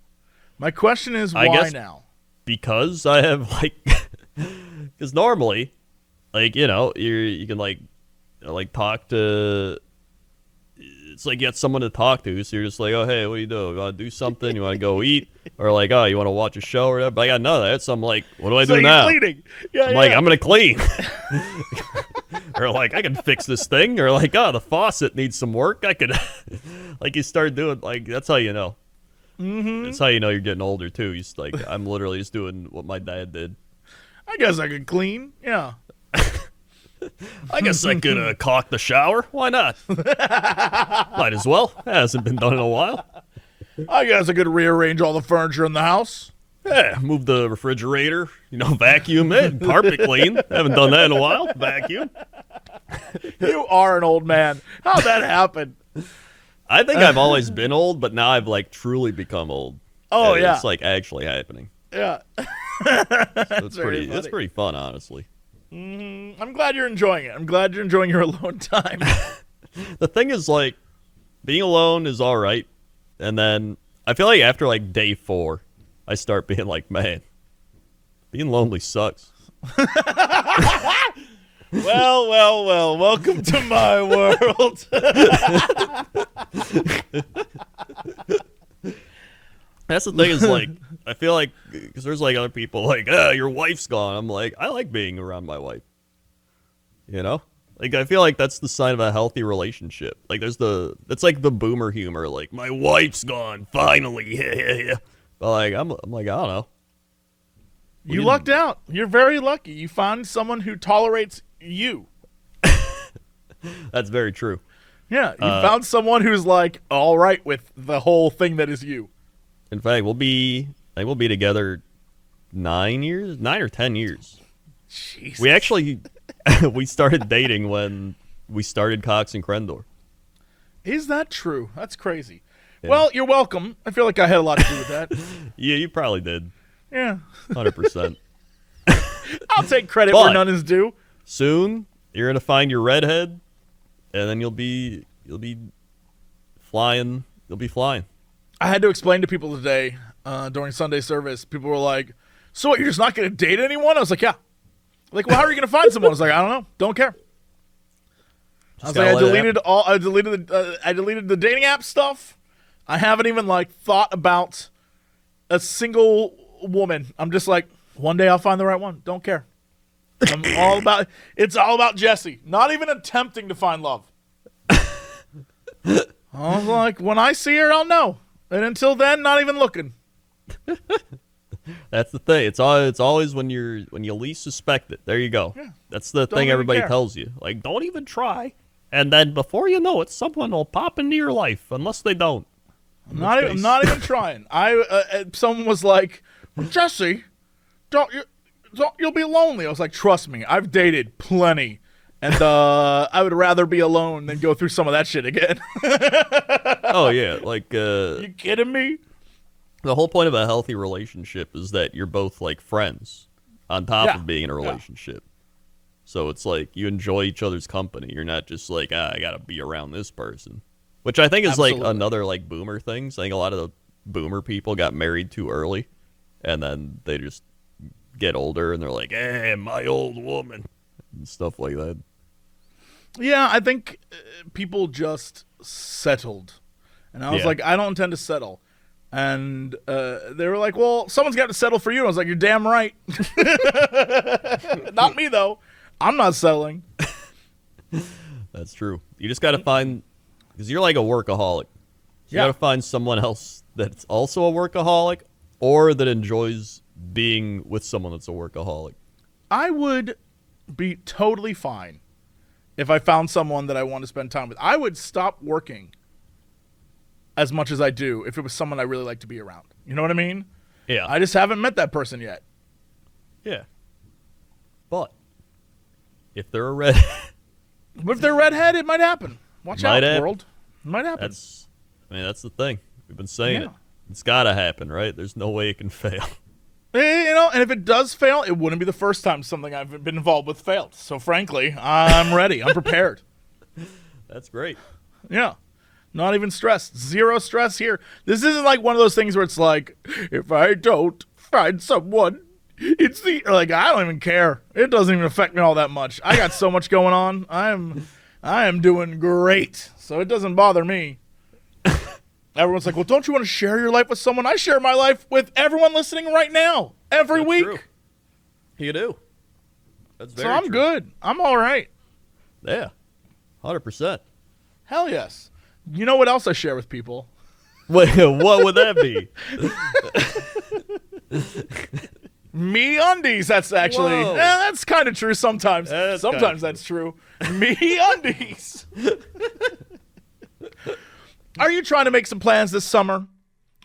My question is, why now? Because I have like, because normally, like, you know, you can like talk to. It's like you got someone to talk to, so you're just like, oh, hey, what do you do? You want to do something? You want to go eat? Or like, oh, you want to watch a show or whatever? But I got none of that, so I'm like, what do I do now? Cleaning. Yeah, I'm like, I'm going to clean. Or like, I can fix this thing. Or like, oh, the faucet needs some work. I could, like, you start doing, like, that's how you know. Mm-hmm. That's how you know you're getting older, too. You just, like, I'm literally just doing what my dad did. I guess I could clean, yeah. I guess I could caulk the shower. Why not? Might as well. Hasn't been done in a while. I guess I could rearrange all the furniture in the house. Yeah, move the refrigerator, you know, vacuum it, carpet clean. Haven't done that in a while. Vacuum. You are an old man. How'd that happen? I think I've always been old, but now I've like truly become old. Oh, and yeah. It's like actually happening. Yeah. It's pretty fun, honestly. Mm-hmm. I'm glad you're enjoying it. I'm glad you're enjoying your alone time. The thing is, like, being alone is all right. And then I feel like after like day 4, I start being like, man, being lonely sucks. Well, welcome to my world. That's the thing is, like, I feel like, because there's, like, other people, like, your wife's gone. I'm like, I like being around my wife. You know? Like, I feel like that's the sign of a healthy relationship. Like, it's like the boomer humor, like, my wife's gone, finally. But, like, I'm like, I don't know. You lucked out. You're very lucky. You found someone who tolerates you. That's very true. Yeah, you found someone who's, like, all right with the whole thing that is you. In fact, we'll be together 9 or 10 years. Jesus. We actually we started dating when we started Cox and Crendor. Is that true? That's crazy. Yeah. Well, you're welcome. I feel like I had a lot to do with that. Yeah, you probably did. Yeah. 100%. I'll take credit where none is due. Soon, you're gonna find your redhead, and then you'll be flying. You'll be flying. I had to explain to people today during Sunday service. People were like, "So what? You're just not going to date anyone?" I was like, "Yeah." Like, well, how are you going to find someone? I was like, "I don't know. Don't care." I was like, I deleted the dating app stuff. I haven't even like thought about a single woman. I'm just like, one day I'll find the right one. Don't care. It's all about Jesse. Not even attempting to find love. I was like, when I see her, I'll know. And until then, not even looking. That's the thing. It's always when you least suspect it. There you go. Yeah. That's the thing everybody tells you. Like, don't even try. And then before you know it, someone will pop into your life. Unless they don't. I'm not even trying. Someone was like, Jesse, you'll be lonely. I was like, trust me, I've dated plenty. And I would rather be alone than go through some of that shit again. Oh, yeah. Like, you kidding me? The whole point of a healthy relationship is that you're both, like, friends on top of being in a relationship. Yeah. So it's like you enjoy each other's company. You're not just like, I got to be around this person. Which I think is, like, another, like, boomer thing. So I think a lot of the boomer people got married too early. And then they just get older and they're like, hey, my old woman. And stuff like that. Yeah, I think people just settled. And I was like, I don't intend to settle. And they were like, well, someone's got to settle for you. I was like, you're damn right. Not me, though. I'm not settling. That's true. You just got to find, because you're like a workaholic. You got to find someone else that's also a workaholic or that enjoys being with someone that's a workaholic. I would be totally fine if I found someone that I want to spend time with. I would stop working as much as I do if it was someone I really like to be around. You know what I mean? Yeah. I just haven't met that person yet. Yeah. But if they're a redhead. But if they're a redhead, it might happen. Watch out, world. It might happen. That's the thing. We've been saying it. It's got to happen, right? There's no way it can fail. And if it does fail, it wouldn't be the first time something I've been involved with failed. So frankly, I'm ready. I'm prepared. That's great. Yeah. Not even stressed. Zero stress here. This isn't like one of those things where it's like, if I don't find someone, it's the like I don't even care. It doesn't even affect me all that much. I got so much going on. I am doing great. So it doesn't bother me. Everyone's like, well, don't you want to share your life with someone? I share my life with everyone listening right now, every week. True. You do. That's very So I'm true. good. I'm all right. Yeah. 100%. Hell yes. You know what else I share with people? Wait, what would that be? Me undies. That's actually that's kind of true sometimes. Sometimes that's true. Me undies. Are you trying to make some plans this summer?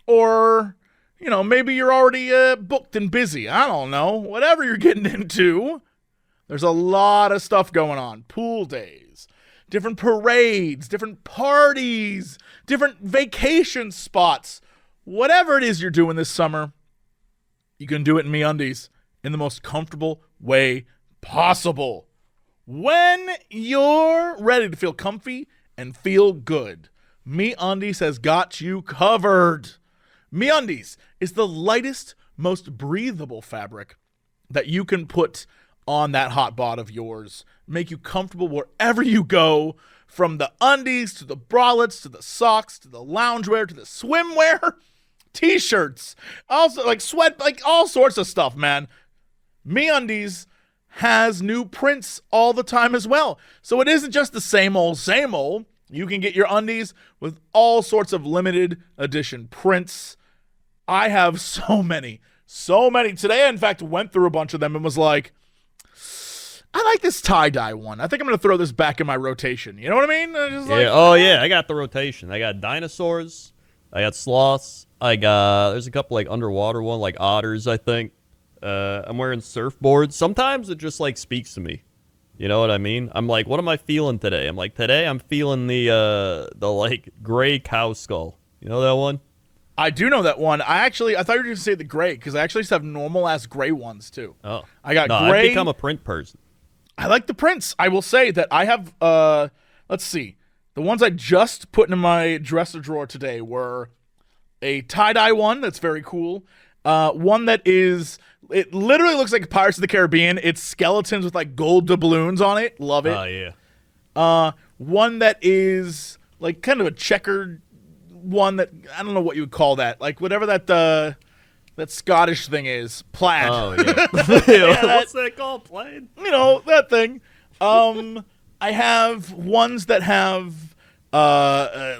Or, maybe you're already booked and busy. I don't know. Whatever you're getting into, there's a lot of stuff going on. Pool days, different parades, different parties, different vacation spots. Whatever it is you're doing this summer, you can do it in MeUndies in the most comfortable way possible. When you're ready to feel comfy and feel good, MeUndies has got you covered. MeUndies is the lightest, most breathable fabric that you can put on that hot bod of yours. Make you comfortable wherever you go, from the undies to the bralettes to the socks to the loungewear to the swimwear, t-shirts, also like sweat, like all sorts of stuff, man. MeUndies has new prints all the time as well. So it isn't just the same old, same old. You can get your undies with all sorts of limited edition prints. I have so many. Today I, in fact, went through a bunch of them and was like, I like this tie-dye one. I think I'm going to throw this back in my rotation. You know what I mean? I got the rotation. I got dinosaurs. I got sloths. There's a couple like underwater one, like otters, I think. I'm wearing surfboards. Sometimes it just like speaks to me. You know what I mean? I'm like, what am I feeling today? I'm like, today I'm feeling the like gray cow skull. You know that one? I do know that one. I thought you were going to say the gray, because I actually used to have normal ass gray ones too. Oh, I got gray. I've become a print person. I like the prints. I will say that I have. Let's see, the ones I just put in my dresser drawer today were a tie-dye one that's very cool. One that is. It literally looks like Pirates of the Caribbean. It's skeletons with like gold doubloons on it. Love it. Oh, yeah. One that is like kind of a checkered one that I don't know what you would call that. Like whatever that Scottish thing is. Plaid. Oh, yeah. What's that called? Plaid? That thing. I have ones that have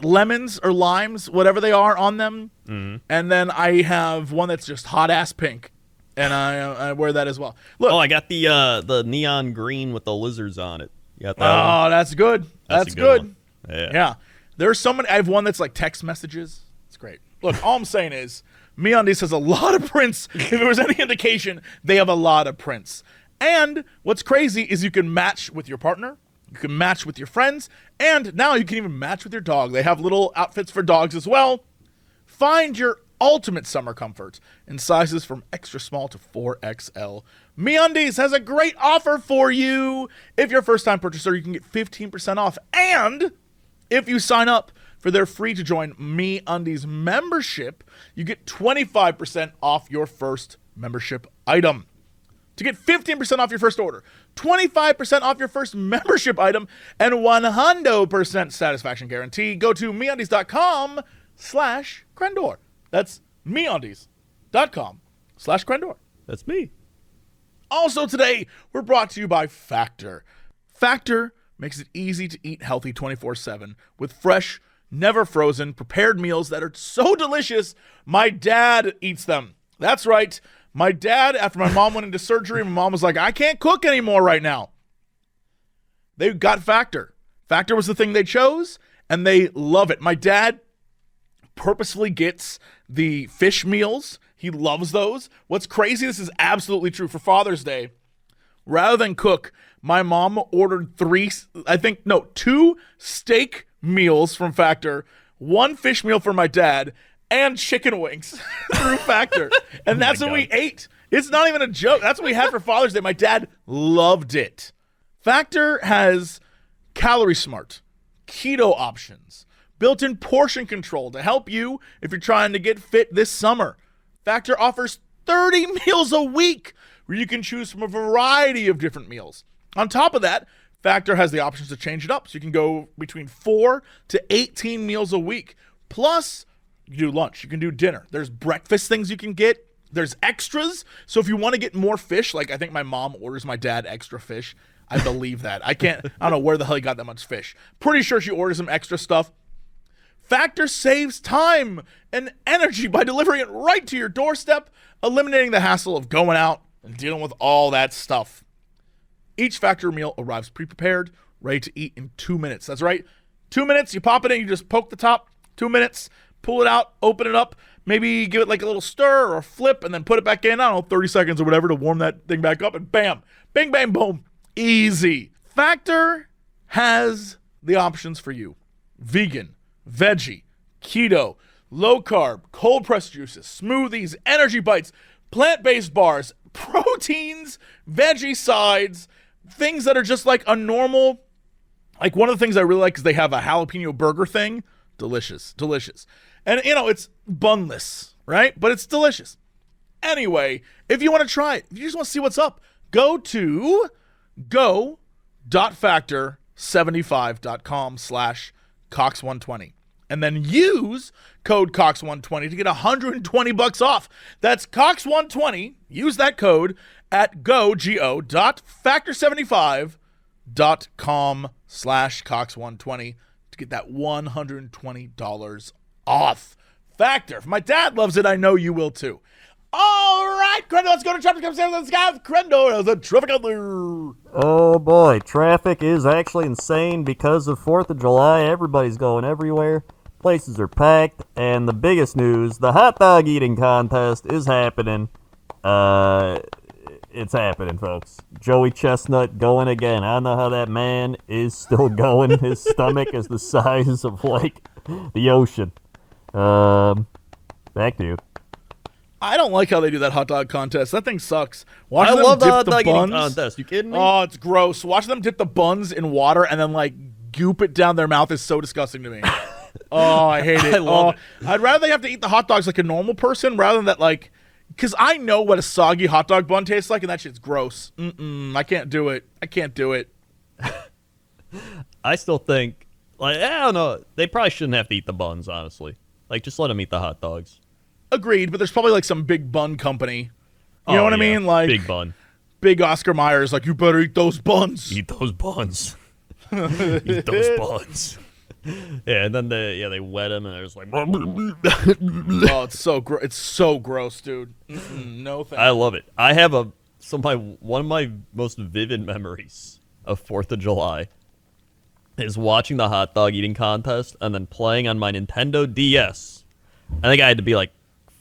lemons or limes, whatever they are, on them. Mm-hmm. And then I have one that's just hot ass pink. And I wear that as well. Look, I got the neon green with the lizards on it. You got that one? Oh, that's good. That's good. Yeah. There's so many. I have one that's like text messages. It's great. Look, all I'm saying is MeUndies has a lot of prints. If there was any indication, they have a lot of prints. And what's crazy is you can match with your partner. You can match with your friends. And now you can even match with your dog. They have little outfits for dogs as well. Find your ultimate summer comfort in sizes from extra small to 4XL. MeUndies has a great offer for you. If you're a first-time purchaser, you can get 15% off. And if you sign up for their free-to-join MeUndies membership, you get 25% off your first membership item. To get 15% off your first order, 25% off your first membership item, and 100% satisfaction guarantee, go to MeUndies.com/Crendor. That's MeUndies.com/Crendor. That's me. Also today, we're brought to you by Factor. Factor makes it easy to eat healthy 24/7 with fresh, never frozen, prepared meals that are so delicious, my dad eats them. That's right. My dad, after my mom went into surgery, my mom was like, I can't cook anymore right now. They got Factor. Factor was the thing they chose, and they love it. My dad purposefully gets the fish meals. He loves those. What's crazy, this is absolutely true, for Father's Day, rather than cook, my mom ordered two steak meals from Factor, one fish meal for my dad, and chicken wings through Factor. And that's what we ate. It's not even a joke. That's what we had for Father's Day. My dad loved it. Factor has Calorie Smart, keto options, built-in portion control to help you if you're trying to get fit this summer. Factor offers 30 meals a week where you can choose from a variety of different meals. On top of that, Factor has the options to change it up, so you can go between 4 to 18 meals a week. Plus, you can do lunch, you can do dinner. There's breakfast things you can get. There's extras. So if you want to get more fish, like I think my mom orders my dad extra fish. I believe that. I don't know where the hell he got that much fish. Pretty sure she orders some extra stuff. Factor saves time and energy by delivering it right to your doorstep, eliminating the hassle of going out and dealing with all that stuff. Each Factor meal arrives pre-prepared, ready to eat in 2 minutes. That's right. 2 minutes, you pop it in, you just poke the top. 2 minutes, pull it out, open it up, maybe give it like a little stir or a flip, and then put it back in, 30 seconds or whatever to warm that thing back up, and bam, bing, bang, boom. Easy. Factor has the options for you. Vegan, veggie, keto, low carb, cold pressed juices, smoothies, energy bites, plant-based bars, proteins, veggie sides, things that are just like a normal, like one of the things I really like is they have a jalapeno burger thing. Delicious. And it's bunless, right? But it's delicious. Anyway, if you want to try it, if you just want to see what's up, go to go.factor75.com/Cox120 and then use code Cox120 to get $120 off. That's Cox120. Use that code at go.factor75.com/Cox120 to get that $120 off. Factor. If my dad loves it, I know you will too. All right, Crendor, let's go to traffic. Let's go. Crendor has the traffic out there. Oh boy, traffic is actually insane because of 4th of July. Everybody's going everywhere. Places are packed, and the biggest news, the hot dog eating contest is happening. It's happening, folks. Joey Chestnut going again. I don't know how that man is still going. His stomach is the size of, like, the ocean. Back to you. I don't like how they do that hot dog contest. That thing sucks. I love the hot dog eating contest. You kidding me? Oh, it's gross. Watching them dip the buns in water and then, like, goop it down their mouth is so disgusting to me. Oh, I hate it. I'd rather they have to eat the hot dogs like a normal person rather than that, like, because I know what a soggy hot dog bun tastes like, and that shit's gross. I can't do it. I still think, like, I don't know. They probably shouldn't have to eat the buns, honestly. Like, just let them eat the hot dogs. Agreed, but there's probably like some big bun company. You know what I mean? Like big bun. Big Oscar Mayer's like, you better eat those buns. Eat those buns. Eat those buns. Yeah, and then they wet them and they're just like. Oh, it's so gross, dude. No thanks. I love it. I have one of my most vivid memories of 4th of July is watching the hot dog eating contest and then playing on my Nintendo DS. I think I had to be like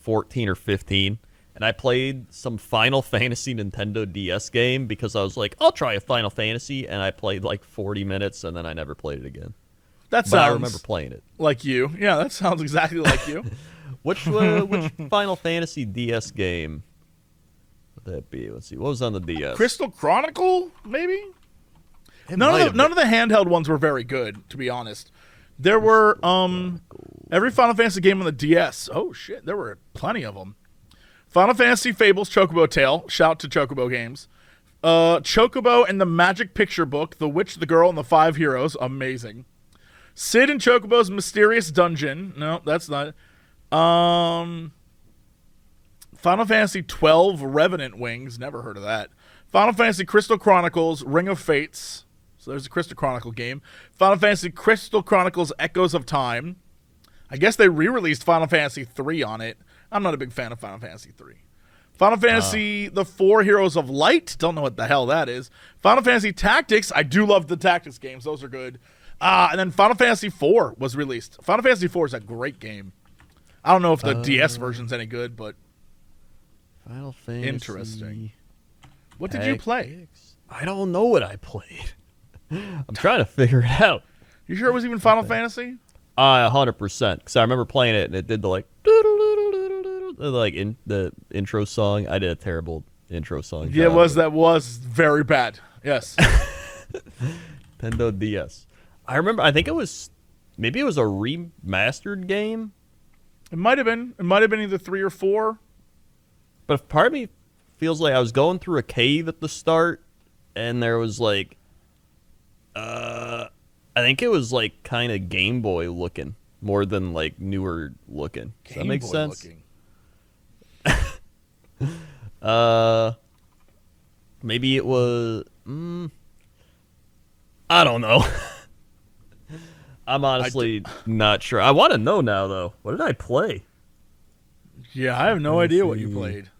14 or 15, and I played some Final Fantasy Nintendo DS game because I was like, I'll try a Final Fantasy, and I played like 40 minutes, and then I never played it again. But I remember playing it. Like you. Yeah, that sounds exactly like you. Which Final Fantasy DS game would that be? Let's see. What was on the DS? Crystal Chronicle, maybe? None of the handheld ones were very good, to be honest. There were every Final Fantasy game on the DS. Oh shit, there were plenty of them. Final Fantasy Fables Chocobo Tale. Shout to Chocobo Games. Chocobo and the Magic Picture Book. The Witch, the Girl, and the Five Heroes. Amazing. Sid and Chocobo's Mysterious Dungeon. No, that's not. Final Fantasy 12 Revenant Wings. Never heard of that. Final Fantasy Crystal Chronicles Ring of Fates. So there's a Crystal Chronicle game. Final Fantasy Crystal Chronicles Echoes of Time. I guess they re-released Final Fantasy 3 on it. I'm not a big fan of Final Fantasy 3. Final Fantasy The Four Heroes of Light. Don't know what the hell that is. Final Fantasy Tactics. I do love the Tactics games. Those are good. And then Final Fantasy 4 was released. Final Fantasy 4 is a great game. I don't know if the DS version's any good, but Final Fantasy. interesting. What did you play? I don't know what I played. I'm trying to figure it out. You sure it was even Final Fantasy? 100%. Because I remember playing it and it did the in the intro song. I did a terrible intro song. Yeah, that was very bad. Yes. Nintendo DS. I think it was a remastered game. It might have been. It might have been either 3 or 4. But part of me feels like I was going through a cave at the start, and there was like, I think it was like kind of Game Boy looking more than like newer looking. Does that make sense? Maybe it was. I don't know. I'm honestly not sure. I want to know now, though. What did I play? Yeah, I have no idea what you played.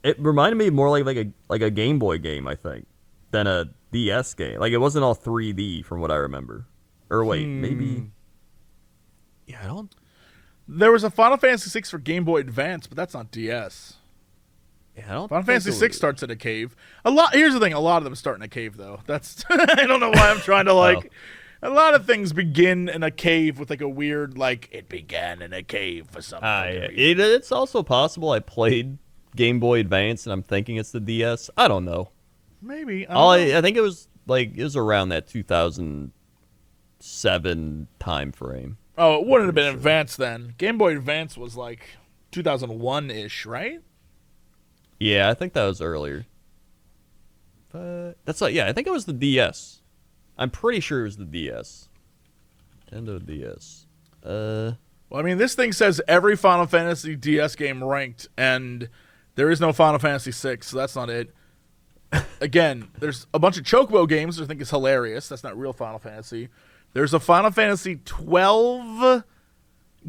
It reminded me more like a Game Boy game, I think, than a DS game. Like, it wasn't all 3D from what I remember. Or wait, maybe. Yeah, I don't. There was a Final Fantasy VI for Game Boy Advance, but that's not DS. Yeah, I don't. Final Fantasy VI starts in a cave. Here's the thing: a lot of them start in a cave, though. That's I don't know why I'm trying to like. Oh. A lot of things begin in a cave with like a weird like it began in a cave for something. It's also possible I played Game Boy Advance and I'm thinking it's the DS. I don't know. Maybe. I think it was around that 2007 time frame. Oh, it wouldn't have been Advance then. Game Boy Advance was like 2001-ish, right? Yeah, I think that was earlier. But that's like, yeah, I think it was the DS. I'm pretty sure it was the DS. Nintendo DS. Well, I mean, this thing says every Final Fantasy DS game ranked, and there is no Final Fantasy VI, so that's not it. Again, there's a bunch of Chocobo games, which I think is hilarious. That's not real Final Fantasy. There's a Final Fantasy 12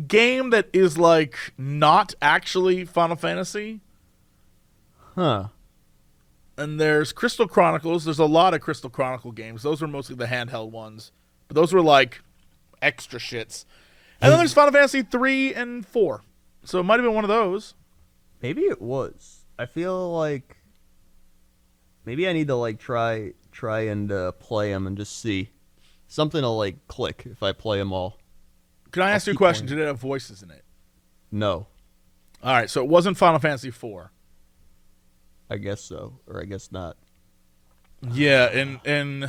game that is, like, not actually Final Fantasy. Huh. And there's Crystal Chronicles. There's a lot of Crystal Chronicle games. Those were mostly the handheld ones. But those were, like, extra shits. And then there's Final Fantasy 3 and 4. So it might have been one of those. Maybe it was. I feel like maybe I need to, like, try and play them and just see. Something will, like, click if I play them all. Can I ask you a question? Did it have voices in it? No. All right, so it wasn't Final Fantasy 4. I guess so, or I guess not. Yeah, in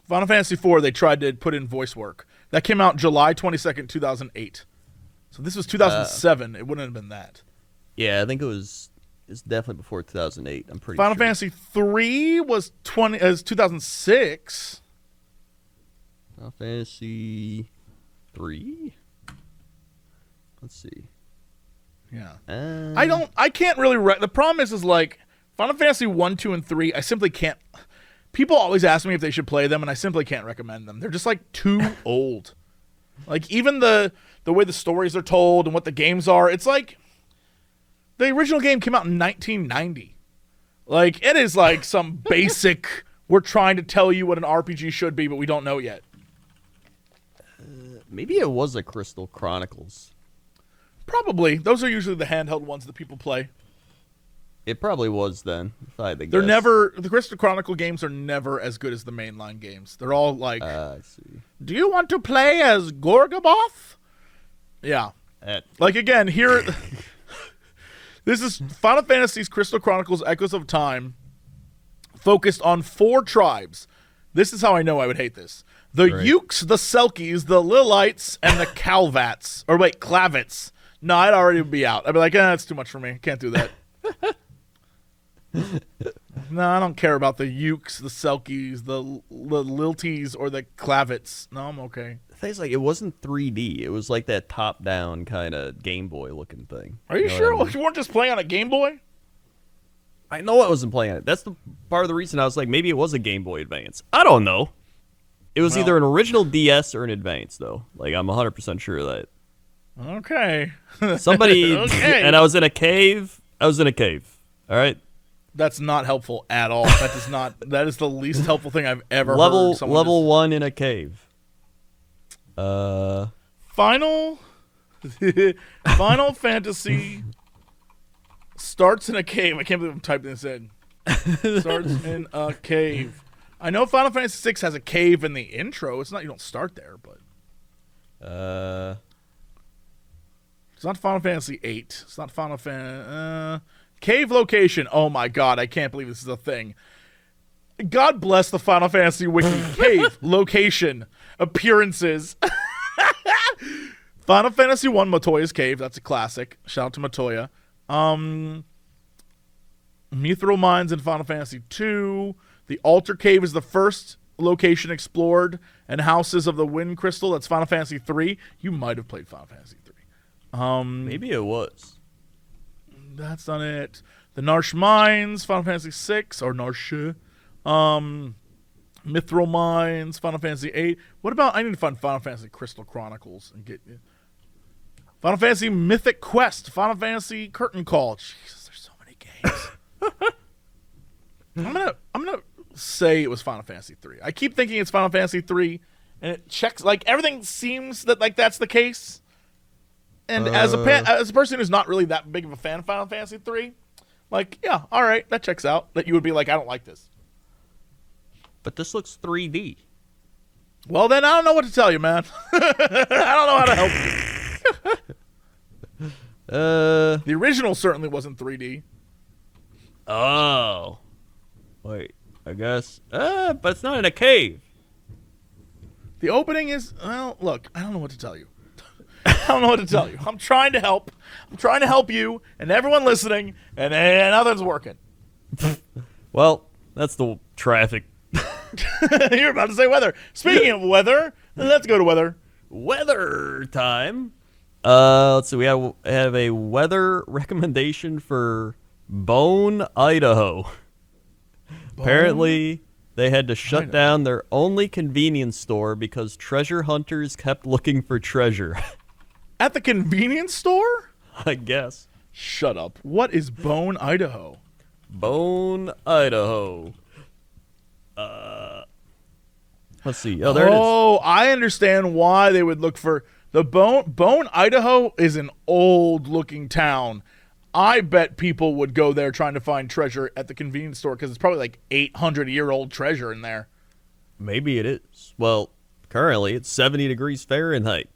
Final Fantasy IV, they tried to put in voice work. That came out July 22nd, 2008. So this was 2007. It wouldn't have been that. Yeah, I think it's definitely before 2008. I'm pretty Final sure. Fantasy III was 2006. Final Fantasy 3? Let's see. Yeah. I can't really the problem is like Final Fantasy 1, 2, and 3, I simply can't. People always ask me if they should play them, and I simply can't recommend them. They're just, like, too old. Like, even the way the stories are told and what the games are, it's like the original game came out in 1990. Like, it is like some basic, we're trying to tell you what an RPG should be, but we don't know yet. Maybe it was a Crystal Chronicles. Probably. Those are usually the handheld ones that people play. It probably was then, if I had to guess. They're never, the Crystal Chronicle games are never as good as the mainline games. They're all like, I see. Do you want to play as Gorgaboth? Yeah. Like, again, here, this is Final Fantasy's Crystal Chronicles Echoes of Time, focused on 4 tribes. This is how I know I would hate this. The Ukes, the Selkies, the Lilites, and the Calvats. Or wait, Clavits. No, I'd already be out. I'd be like, that's too much for me. Can't do that. No, I don't care about the Ukes, the Selkies, the Lilties, or the Clavits. No, I'm okay. The thing's like, it wasn't 3D. It was like that top-down kind of Game Boy looking thing. Are you sure? You weren't just playing on a Game Boy? I know I wasn't playing on it. That's the part of the reason I was like, maybe it was a Game Boy Advance. I don't know. It was either an original DS or an Advance, though. Like, I'm 100% sure of that. Okay. Somebody, okay. And I was in a cave. All right? That's not helpful at all. That is the least helpful thing I've ever heard. Level 1 in a cave. Final Final Fantasy starts in a cave. I can't believe I'm typing this in. Starts in a cave. I know Final Fantasy VI has a cave in the intro. It's not, you don't start there, but it's not Final Fantasy VIII. It's not Final Fantasy. Cave location. Oh my god, I can't believe this is a thing. God bless the Final Fantasy wiki. Cave location appearances. Final Fantasy 1 Matoya's Cave. That's a classic. Shout out to Matoya. Mithril Mines in Final Fantasy 2. The Altar Cave is the first location explored, and Houses of the Wind Crystal. That's Final Fantasy 3. You might have played Final Fantasy 3. Maybe it was. That's not it. The Narsh Mines, Final Fantasy 6, or Narsh. Mithril Mines, Final Fantasy 8. What about, I need to find Final Fantasy Crystal Chronicles and get Final Fantasy Mythic Quest, Final Fantasy Curtain Call. Jesus, there's so many games. I'm gonna say it was Final Fantasy 3. I keep thinking it's Final Fantasy 3, and it checks, like, everything seems that, like, that's the case. And as a person who's not really that big of a fan of Final Fantasy 3, like, yeah, all right, that checks out. That you would be like, I don't like this. But this looks 3D. Well, then I don't know what to tell you, man. I don't know how to help you. The original certainly wasn't 3D. Oh. Wait, I guess. But it's not in a cave. The opening is, well, look, I don't know what to tell you. I don't know what to tell you. I'm trying to help. I'm trying to help you and everyone listening, and nothing's working. Well, that's the traffic. You're about to say weather. Speaking of weather, let's go to weather. Weather time. Let's see. We have a weather recommendation for Bone, Idaho. Apparently, they had to shut down their only convenience store because treasure hunters kept looking for treasure. At the convenience store? I guess. Shut up. What is Bone, Idaho? Bone, Idaho. Let's see. Oh, there it is. Oh, I understand why they would look for the Bone, Idaho is an old-looking town. I bet people would go there trying to find treasure at the convenience store because it's probably like 800-year-old treasure in there. Maybe it is. Well, currently it's 70 degrees Fahrenheit.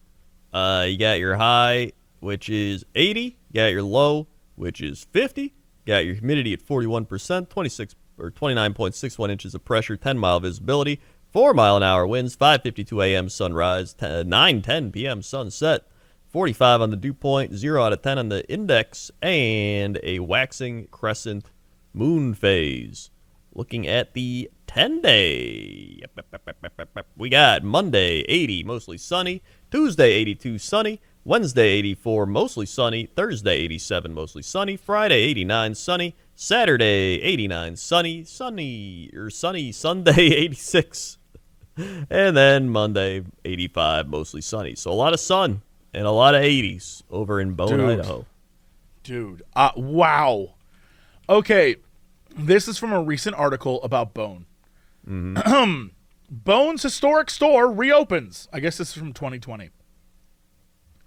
You got your high, which is 80. You got your low, which is 50. You got your humidity at 41%, 29.61 inches of pressure, 10-mile visibility, 4-mile-an-hour winds, 5:52 a.m. sunrise, 9:10 p.m. sunset, 45 on the dew point, 0 out of 10 on the index, and a waxing crescent moon phase. Looking at the 10-day, we got Monday, 80, mostly sunny, Tuesday, 82, sunny, Wednesday, 84, mostly sunny, Thursday, 87, mostly sunny, Friday, 89, sunny, Saturday, 89, sunny, Sunday, 86, and then Monday, 85, mostly sunny. So a lot of sun and a lot of 80s over in Bone, Idaho. Dude, wow. Okay, this is from a recent article about Bone. Mm-hmm. Bone's historic store reopens. I guess this is from 2020.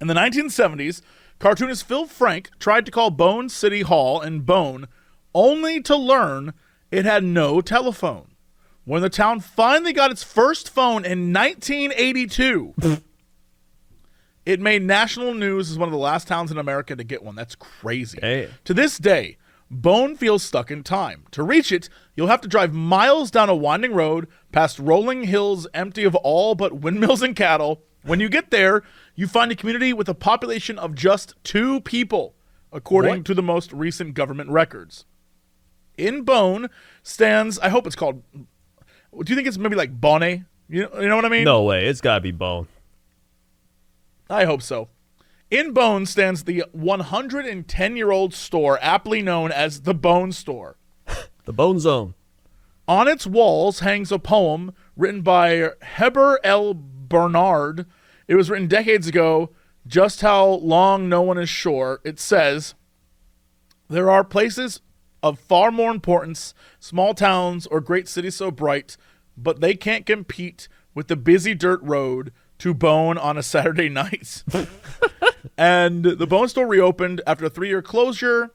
In the 1970s, cartoonist Phil Frank tried to call Bone City Hall in Bone only to learn it had no telephone. When the town finally got its first phone in 1982, it made national news as one of the last towns in America to get one. That's crazy. Hey. To this day, Bone feels stuck in time. To reach it, you'll have to drive miles down a winding road, past rolling hills empty of all but windmills and cattle. When you get there, you find a community with a population of just 2 people, according to the most recent government records. In Bone stands, I hope it's called, do you think it's maybe like Bonnet? You know what I mean? No way. It's got to be Bone. I hope so. In Bone stands the 110-year-old store aptly known as the Bone Store. The Bone Zone. On its walls hangs a poem written by Heber L. Bernard. It was written decades ago, just how long no one is sure. It says, there are places of far more importance, small towns or great cities so bright, but they can't compete with the busy dirt road to Bone on a Saturday night. And the Bone Store reopened after a 3-year closure.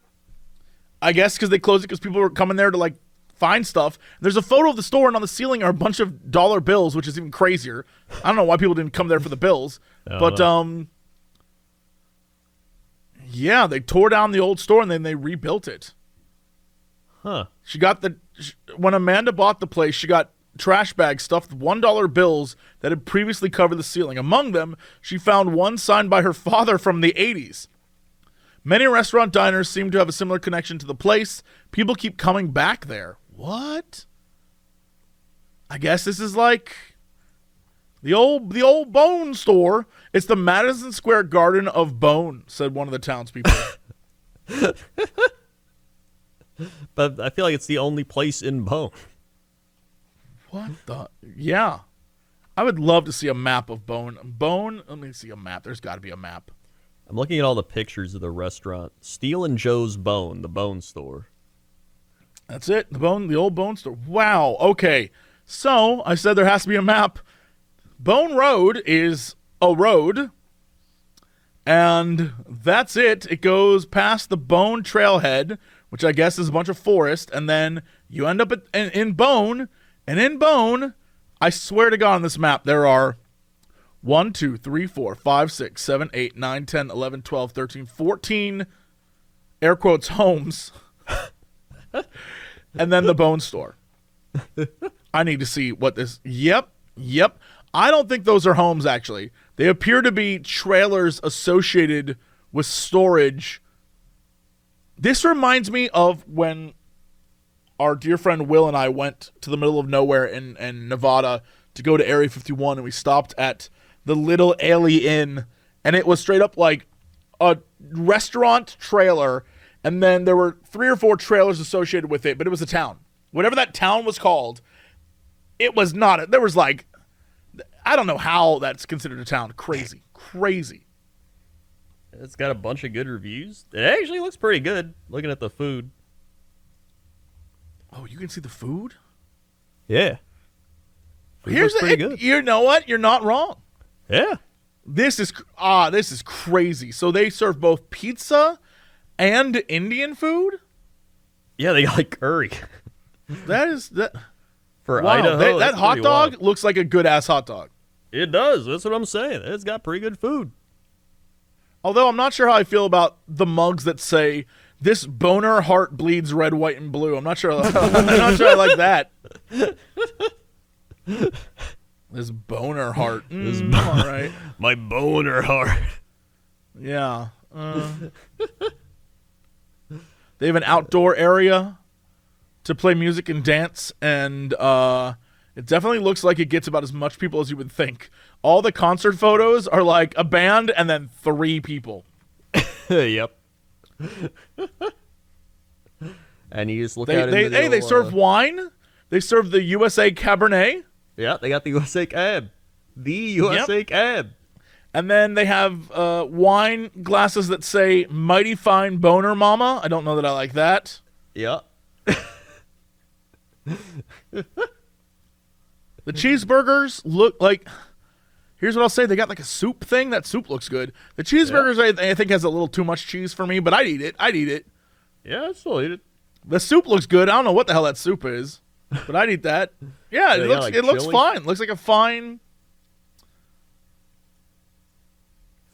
I guess because they closed it because people were coming there to like find stuff. There's a photo of the store, and on the ceiling are a bunch of dollar bills, which is even crazier. I don't know why people didn't come there for the bills, but yeah, they tore down the old store and then they rebuilt it. Huh. When Amanda bought the place, she got trash bags stuffed with $1 bills that had previously covered the ceiling. Among them, she found one signed by her father from the 80s. Many restaurant diners seem to have a similar connection to the place. People keep coming back there. What? I guess this is like the old Bone Store. It's the Madison Square Garden of Bone, said one of the townspeople. But I feel like it's the only place in Bone. What the? Yeah. I would love to see a map of Bone. Let me see a map. There's got to be a map. I'm looking at all the pictures of the restaurant. Steel and Joe's Bone, the Bone Store. That's it. The old Bone Store. Wow. Okay. So I said there has to be a map. Bone Road is a road, and that's it. It goes past the Bone Trailhead, which I guess is a bunch of forest, and then you end up in Bone. And in Bone, I swear to God, on this map there are 1, 2, 3, 4, 5, 6, 7, 8, 9, 10, 11, 12, 13, 14, air quotes, homes. And then the Bone Store. I need to see what this... Yep. I don't think those are homes, actually. They appear to be trailers associated with storage. This reminds me of when our dear friend Will and I went to the middle of nowhere in Nevada to go to Area 51, and we stopped at the Little Alley Inn, and it was straight up like a restaurant trailer, and then there were 3 or 4 trailers associated with it, but it was a town. Whatever that town was called, it was not. There was like, I don't know how that's considered a town. Crazy. It's got a bunch of good reviews. It actually looks pretty good, looking at the food. Oh, you can see the food? Yeah. Here's pretty good. You know what? You're not wrong. Yeah. This is crazy. So they serve both pizza and Indian food? Yeah, they got like curry. That For wow, Idaho. That hot dog wild. looks like a good ass hot dog. It does. That's what I'm saying. It's got pretty good food. Although I'm not sure how I feel about the mugs that say "This boner heart bleeds red, white, and blue." I'm not sure. I'm not sure I like that. This boner heart. All right. My boner heart. Yeah. They have an outdoor area to play music and dance, and it definitely looks like it gets about as much people as you would think. All the concert photos are like a band and then 3 people. Yep. And you just look out into they serve wine. They serve the USA Cabernet. Yeah, they got the USA Cab. The USA Cab. And then they have wine glasses that say "Mighty Fine Boner Mama." I don't know that I like that. Yeah. The cheeseburgers look like... Here's what I'll say. They got like a soup thing. That soup looks good. The cheeseburgers, I think, has a little too much cheese for me, but I'd eat it. Yeah, I still eat it. The soup looks good. I don't know what the hell that soup is, but I'd eat that. Yeah, it looks fine. It looks like a fine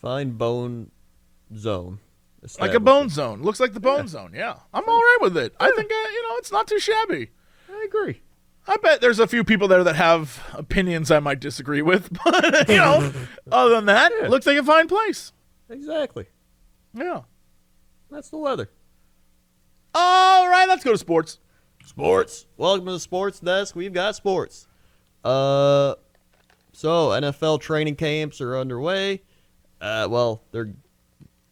bone zone. Like a bone zone. Looks like the bone zone. Yeah. I'm all right with it. I think, it's not too shabby. I agree. I bet there's a few people there that have opinions I might disagree with, but, other than that, it looks like a fine place. Exactly. Yeah. That's the weather. All right, let's go to sports. Sports. Welcome to the Sports Desk. We've got sports. So NFL training camps are underway. Well, they're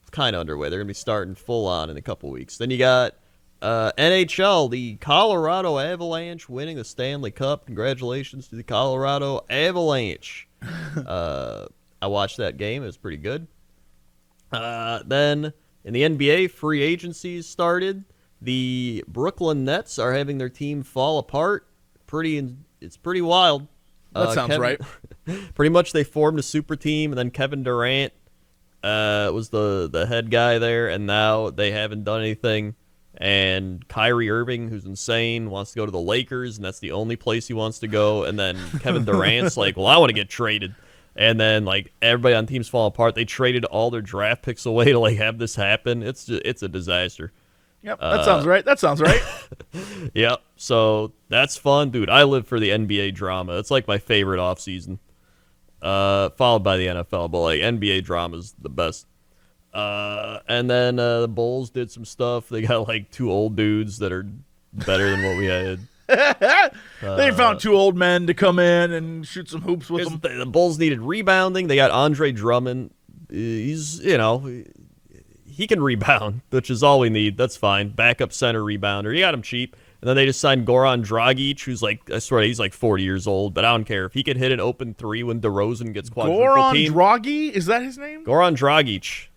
kind of underway. They're going to be starting full on in a couple weeks. Then you got NHL, the Colorado Avalanche winning the Stanley Cup. Congratulations to the Colorado Avalanche. I watched that game. It was pretty good. Then in the NBA, free agencies started. The Brooklyn Nets are having their team fall apart. It's pretty wild. That sounds right. Pretty much they formed a super team, and then Kevin Durant was the head guy there, and now they haven't done anything. And Kyrie Irving, who's insane, wants to go to the Lakers, and that's the only place he wants to go. And then Kevin Durant's like, well, I want to get traded. And then like everybody on teams fall apart. They traded all their draft picks away to like have this happen. It's a disaster. Yep, that sounds right. That sounds right. Yep. So that's fun, dude. I live for the NBA drama. It's like my favorite offseason. Followed by the NFL, but like NBA drama's the best. And then the Bulls did some stuff. They got like 2 old dudes that are better than what we had. They found 2 old men to come in and shoot some hoops with them. The Bulls needed rebounding. They got Andre Drummond. He's, he can rebound, which is all we need. That's fine. Backup center rebounder. You got him cheap. And then they just signed Goran Dragic, who's like, I swear, he's like 40 years old, but I don't care. If he could hit an open 3 when DeRozan gets quadruple teamed. Goran Dragic? Is that his name? Goran Dragic.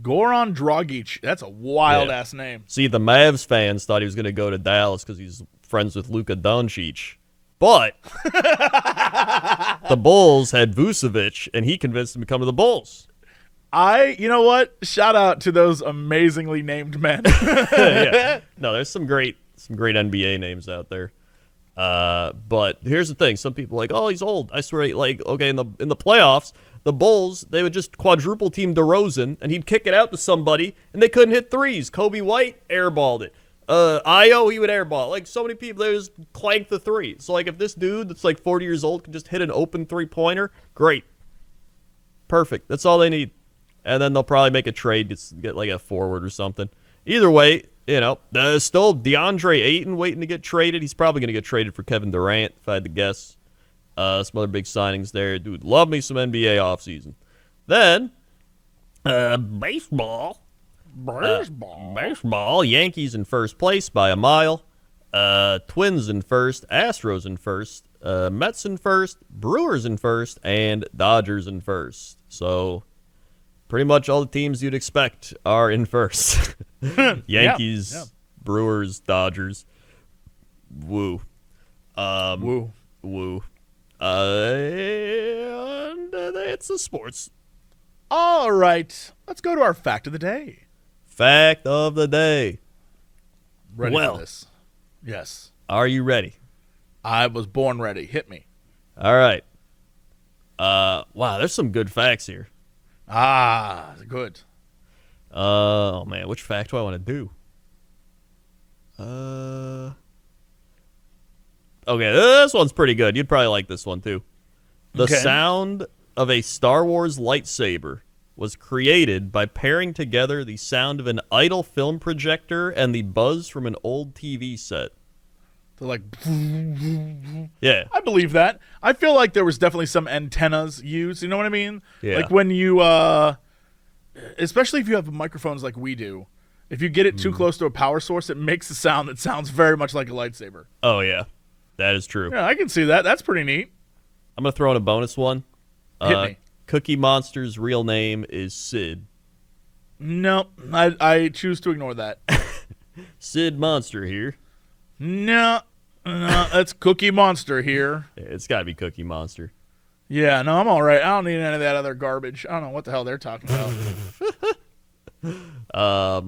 Goran Dragic. That's a wild-ass name. See, the Mavs fans thought he was going to go to Dallas because he's friends with Luka Doncic. But the Bulls had Vucevic, and he convinced him to come to the Bulls. You know what? Shout out to those amazingly named men. Yeah. No, there's some great NBA names out there. But here's the thing: some people are like, oh, he's old. I swear, like, okay, in the playoffs, the Bulls, they would just quadruple team DeRozan, and he'd kick it out to somebody, and they couldn't hit threes. Kobe White airballed it. Io, he would airball. Like, so many people, they just clank the three. So, like, if this dude that's like 40 years old can just hit an open three-pointer, great. Perfect. That's all they need. And then they'll probably make a trade, get like a forward or something. Either way, there's still DeAndre Ayton waiting to get traded. He's probably going to get traded for Kevin Durant, if I had to guess. Some other big signings there. Dude, love me some NBA offseason. Then, baseball. Baseball. Yankees in first place by a mile. Twins in first. Astros in first. Mets in first. Brewers in first. And Dodgers in first. So, pretty much all the teams you'd expect are in first. Yankees, yeah. Brewers, Dodgers. Woo. Woo. And it's the sports. All right. Let's go to our fact of the day. Fact of the day. Ready for this? Yes. Are you ready? I was born ready. Hit me. All right. Wow, there's some good facts here. Good. Oh, man, which fact do I want to do? Okay, this one's pretty good. You'd probably like this one, too. The sound of a Star Wars lightsaber was created by pairing together the sound of an idle film projector and the buzz from an old TV set. They're like... Yeah. I believe that. I feel like there was definitely some antennas used. You know what I mean? Yeah. Like when you... especially if you have microphones like we do. If you get it too close to a power source, it makes a sound that sounds very much like a lightsaber. Oh, yeah. That is true. Yeah, I can see that. That's pretty neat. I'm going to throw in a bonus one. Hit me. Cookie Monster's real name is Sid. No, I choose to ignore that. Sid Monster here. No, that's Cookie Monster here. It's got to be Cookie Monster. Yeah, no, I'm all right. I don't need any of that other garbage. I don't know what the hell they're talking about.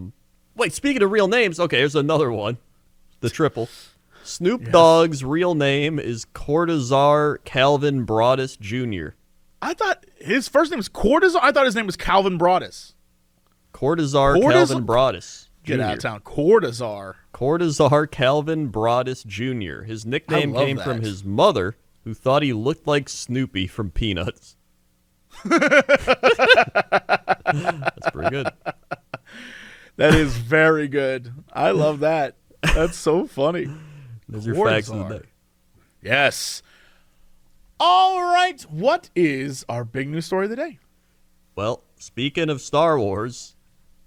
Wait, speaking of real names, okay, here's another one. The triple. Snoop Dogg's real name is Cortazar Calvin Broadus Jr. I thought his first name was Cortazar. I thought his name was Calvin Broadus. Cortazar Calvin Broadus Jr. Get out of town. Cortazar Calvin Broadus Jr. His nickname came from his mother, who thought he looked like Snoopy from Peanuts. That's pretty good. That is very good. I love that. That's so funny. Those are your facts of the day. Yes. All right. What is our big news story of the day? Well, speaking of Star Wars,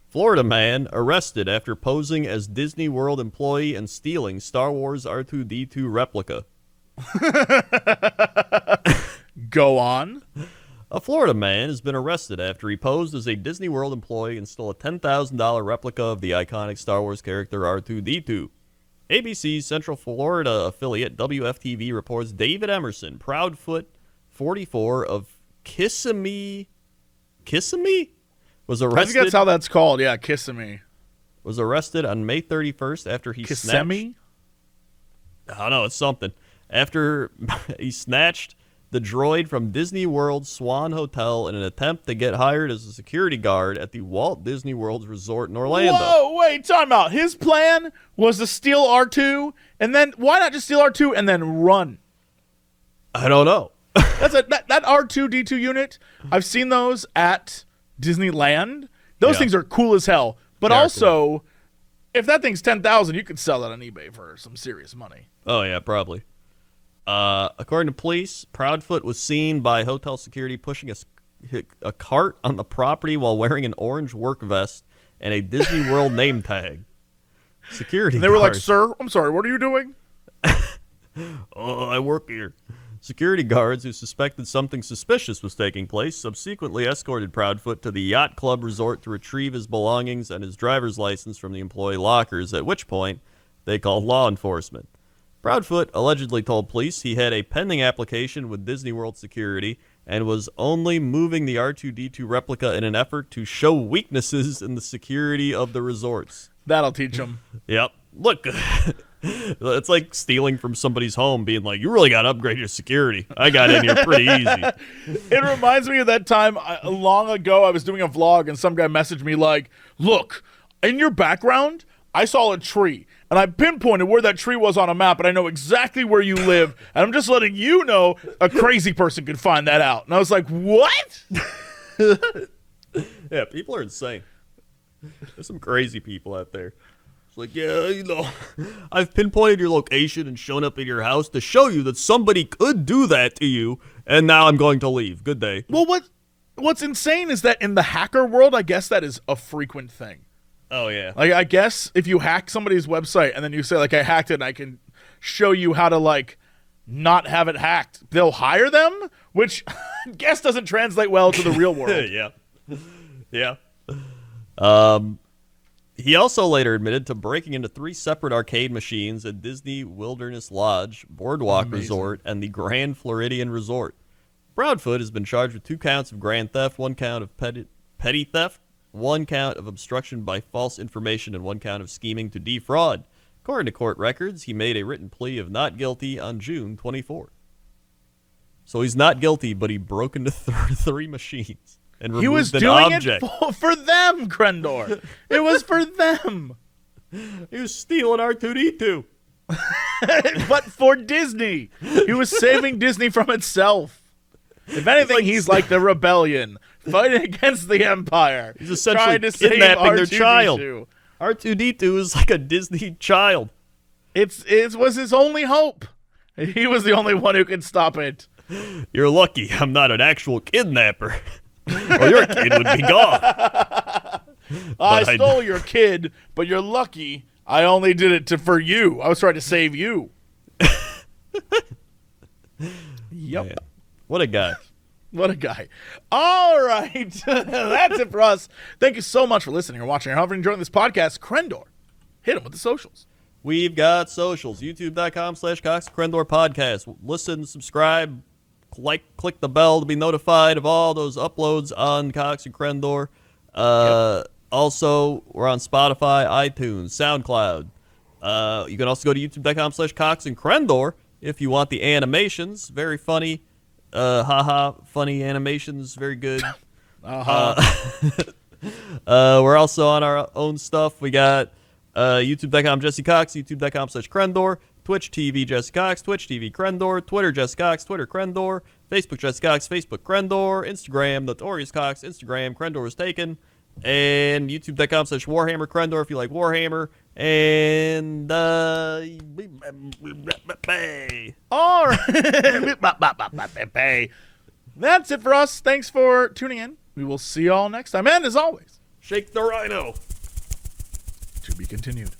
Florida man arrested after posing as Disney World employee and stealing Star Wars R2-D2 replica. Go on. A Florida man has been arrested after he posed as a Disney World employee and stole a $10,000 replica of the iconic Star Wars character R2-D2. ABC's Central Florida affiliate WFTV reports David Emerson, Proudfoot 44 of Kissimmee, Kissimmee was I think arrested. that's how that's called. Yeah, Kissimmee. Was arrested on May 31st after he Kissimmee? I don't know, it's something. After he snatched the droid from Disney World's Swan Hotel in an attempt to get hired as a security guard at the Walt Disney World's resort in Orlando. Whoa, wait, time out. His plan was to steal R2, and then why not just steal R2 and then run? I don't know. That R2-D2 unit, I've seen those at Disneyland. Those things are cool as hell. But also, if that thing's $10,000, you could sell it on eBay for some serious money. Oh, yeah, probably. According to police, Proudfoot was seen by hotel security pushing a cart on the property while wearing an orange work vest and a Disney World name tag. Security They were like, guards- sir, I'm sorry, what are you doing? Oh, I work here. Security guards who suspected something suspicious was taking place subsequently escorted Proudfoot to the Yacht Club resort to retrieve his belongings and his driver's license from the employee lockers, at which point they called law enforcement. Proudfoot allegedly told police he had a pending application with Disney World Security and was only moving the R2-D2 replica in an effort to show weaknesses in the security of the resorts. That'll teach him. Yep. Look, it's like stealing from somebody's home, being like, you really got to upgrade your security. I got in here pretty easy. It reminds me of that time long ago I was doing a vlog and some guy messaged me like, look, in your background, I saw a tree. And I pinpointed where that tree was on a map, and I know exactly where you live. And I'm just letting you know a crazy person could find that out. And I was like, what? Yeah, people are insane. There's some crazy people out there. It's like, yeah, you know, I've pinpointed your location and shown up at your house to show you that somebody could do that to you, and now I'm going to leave. Good day. Well, what's insane is that in the hacker world, I guess that is a frequent thing. Oh, yeah. Like, I guess if you hack somebody's website and then you say, like, I hacked it and I can show you how to, like, not have it hacked, they'll hire them, which I guess doesn't translate well to the real world. Yeah. Yeah. He also later admitted to breaking into 3 separate arcade machines at Disney Wilderness Lodge, Boardwalk Resort, and the Grand Floridian Resort. Proudfoot has been charged with 2 counts of grand theft, 1 count of petty theft, 1 count of obstruction by false information, and 1 count of scheming to defraud. According to court records, he made a written plea of not guilty on June 24th. So he's not guilty, but he broke into 3 machines and removed He was an doing object. it for them, Crendor. It was for them. He was stealing R2-D2. But for Disney. He was saving Disney from itself. If anything, he's like the rebellion, fighting against the Empire. He's essentially trying to save kidnapping their R2-D2. child. R2-D2 is like a Disney child. It was his only hope. He was the only one who could stop it. You're lucky I'm not an actual kidnapper. Or your kid would be gone. I stole your kid, but you're lucky I only did it for you. I was trying to save you. Yep. Man, what a guy. What a guy. All right. That's it for us. Thank you so much for listening or watching or however you're enjoying this podcast. Crendor, hit him with the socials. We've got socials. YouTube.com/Cox Crendor Podcast. Listen, subscribe, click the bell to be notified of all those uploads on Cox and Crendor. Also, we're on Spotify, iTunes, SoundCloud. You can also go to youtube.com/Cox and Crendor if you want the animations. Very funny. Funny animations. Very good. We're also on our own stuff. We got youtube.com Jesse Cox, youtube.com/Crendor, Twitch TV Jesse Cox, Twitch TV Crendor, Twitter Jesse Cox, Twitter Crendor, Facebook Jesse Cox, Facebook Crendor, Instagram Notorious Cox, Instagram Crendor was taken, and youtube.com/Warhammer Crendor if you like Warhammer, and All right. That's it for us. Thanks for tuning in. We will see you all next time. And as always, shake the rhino. to be continued.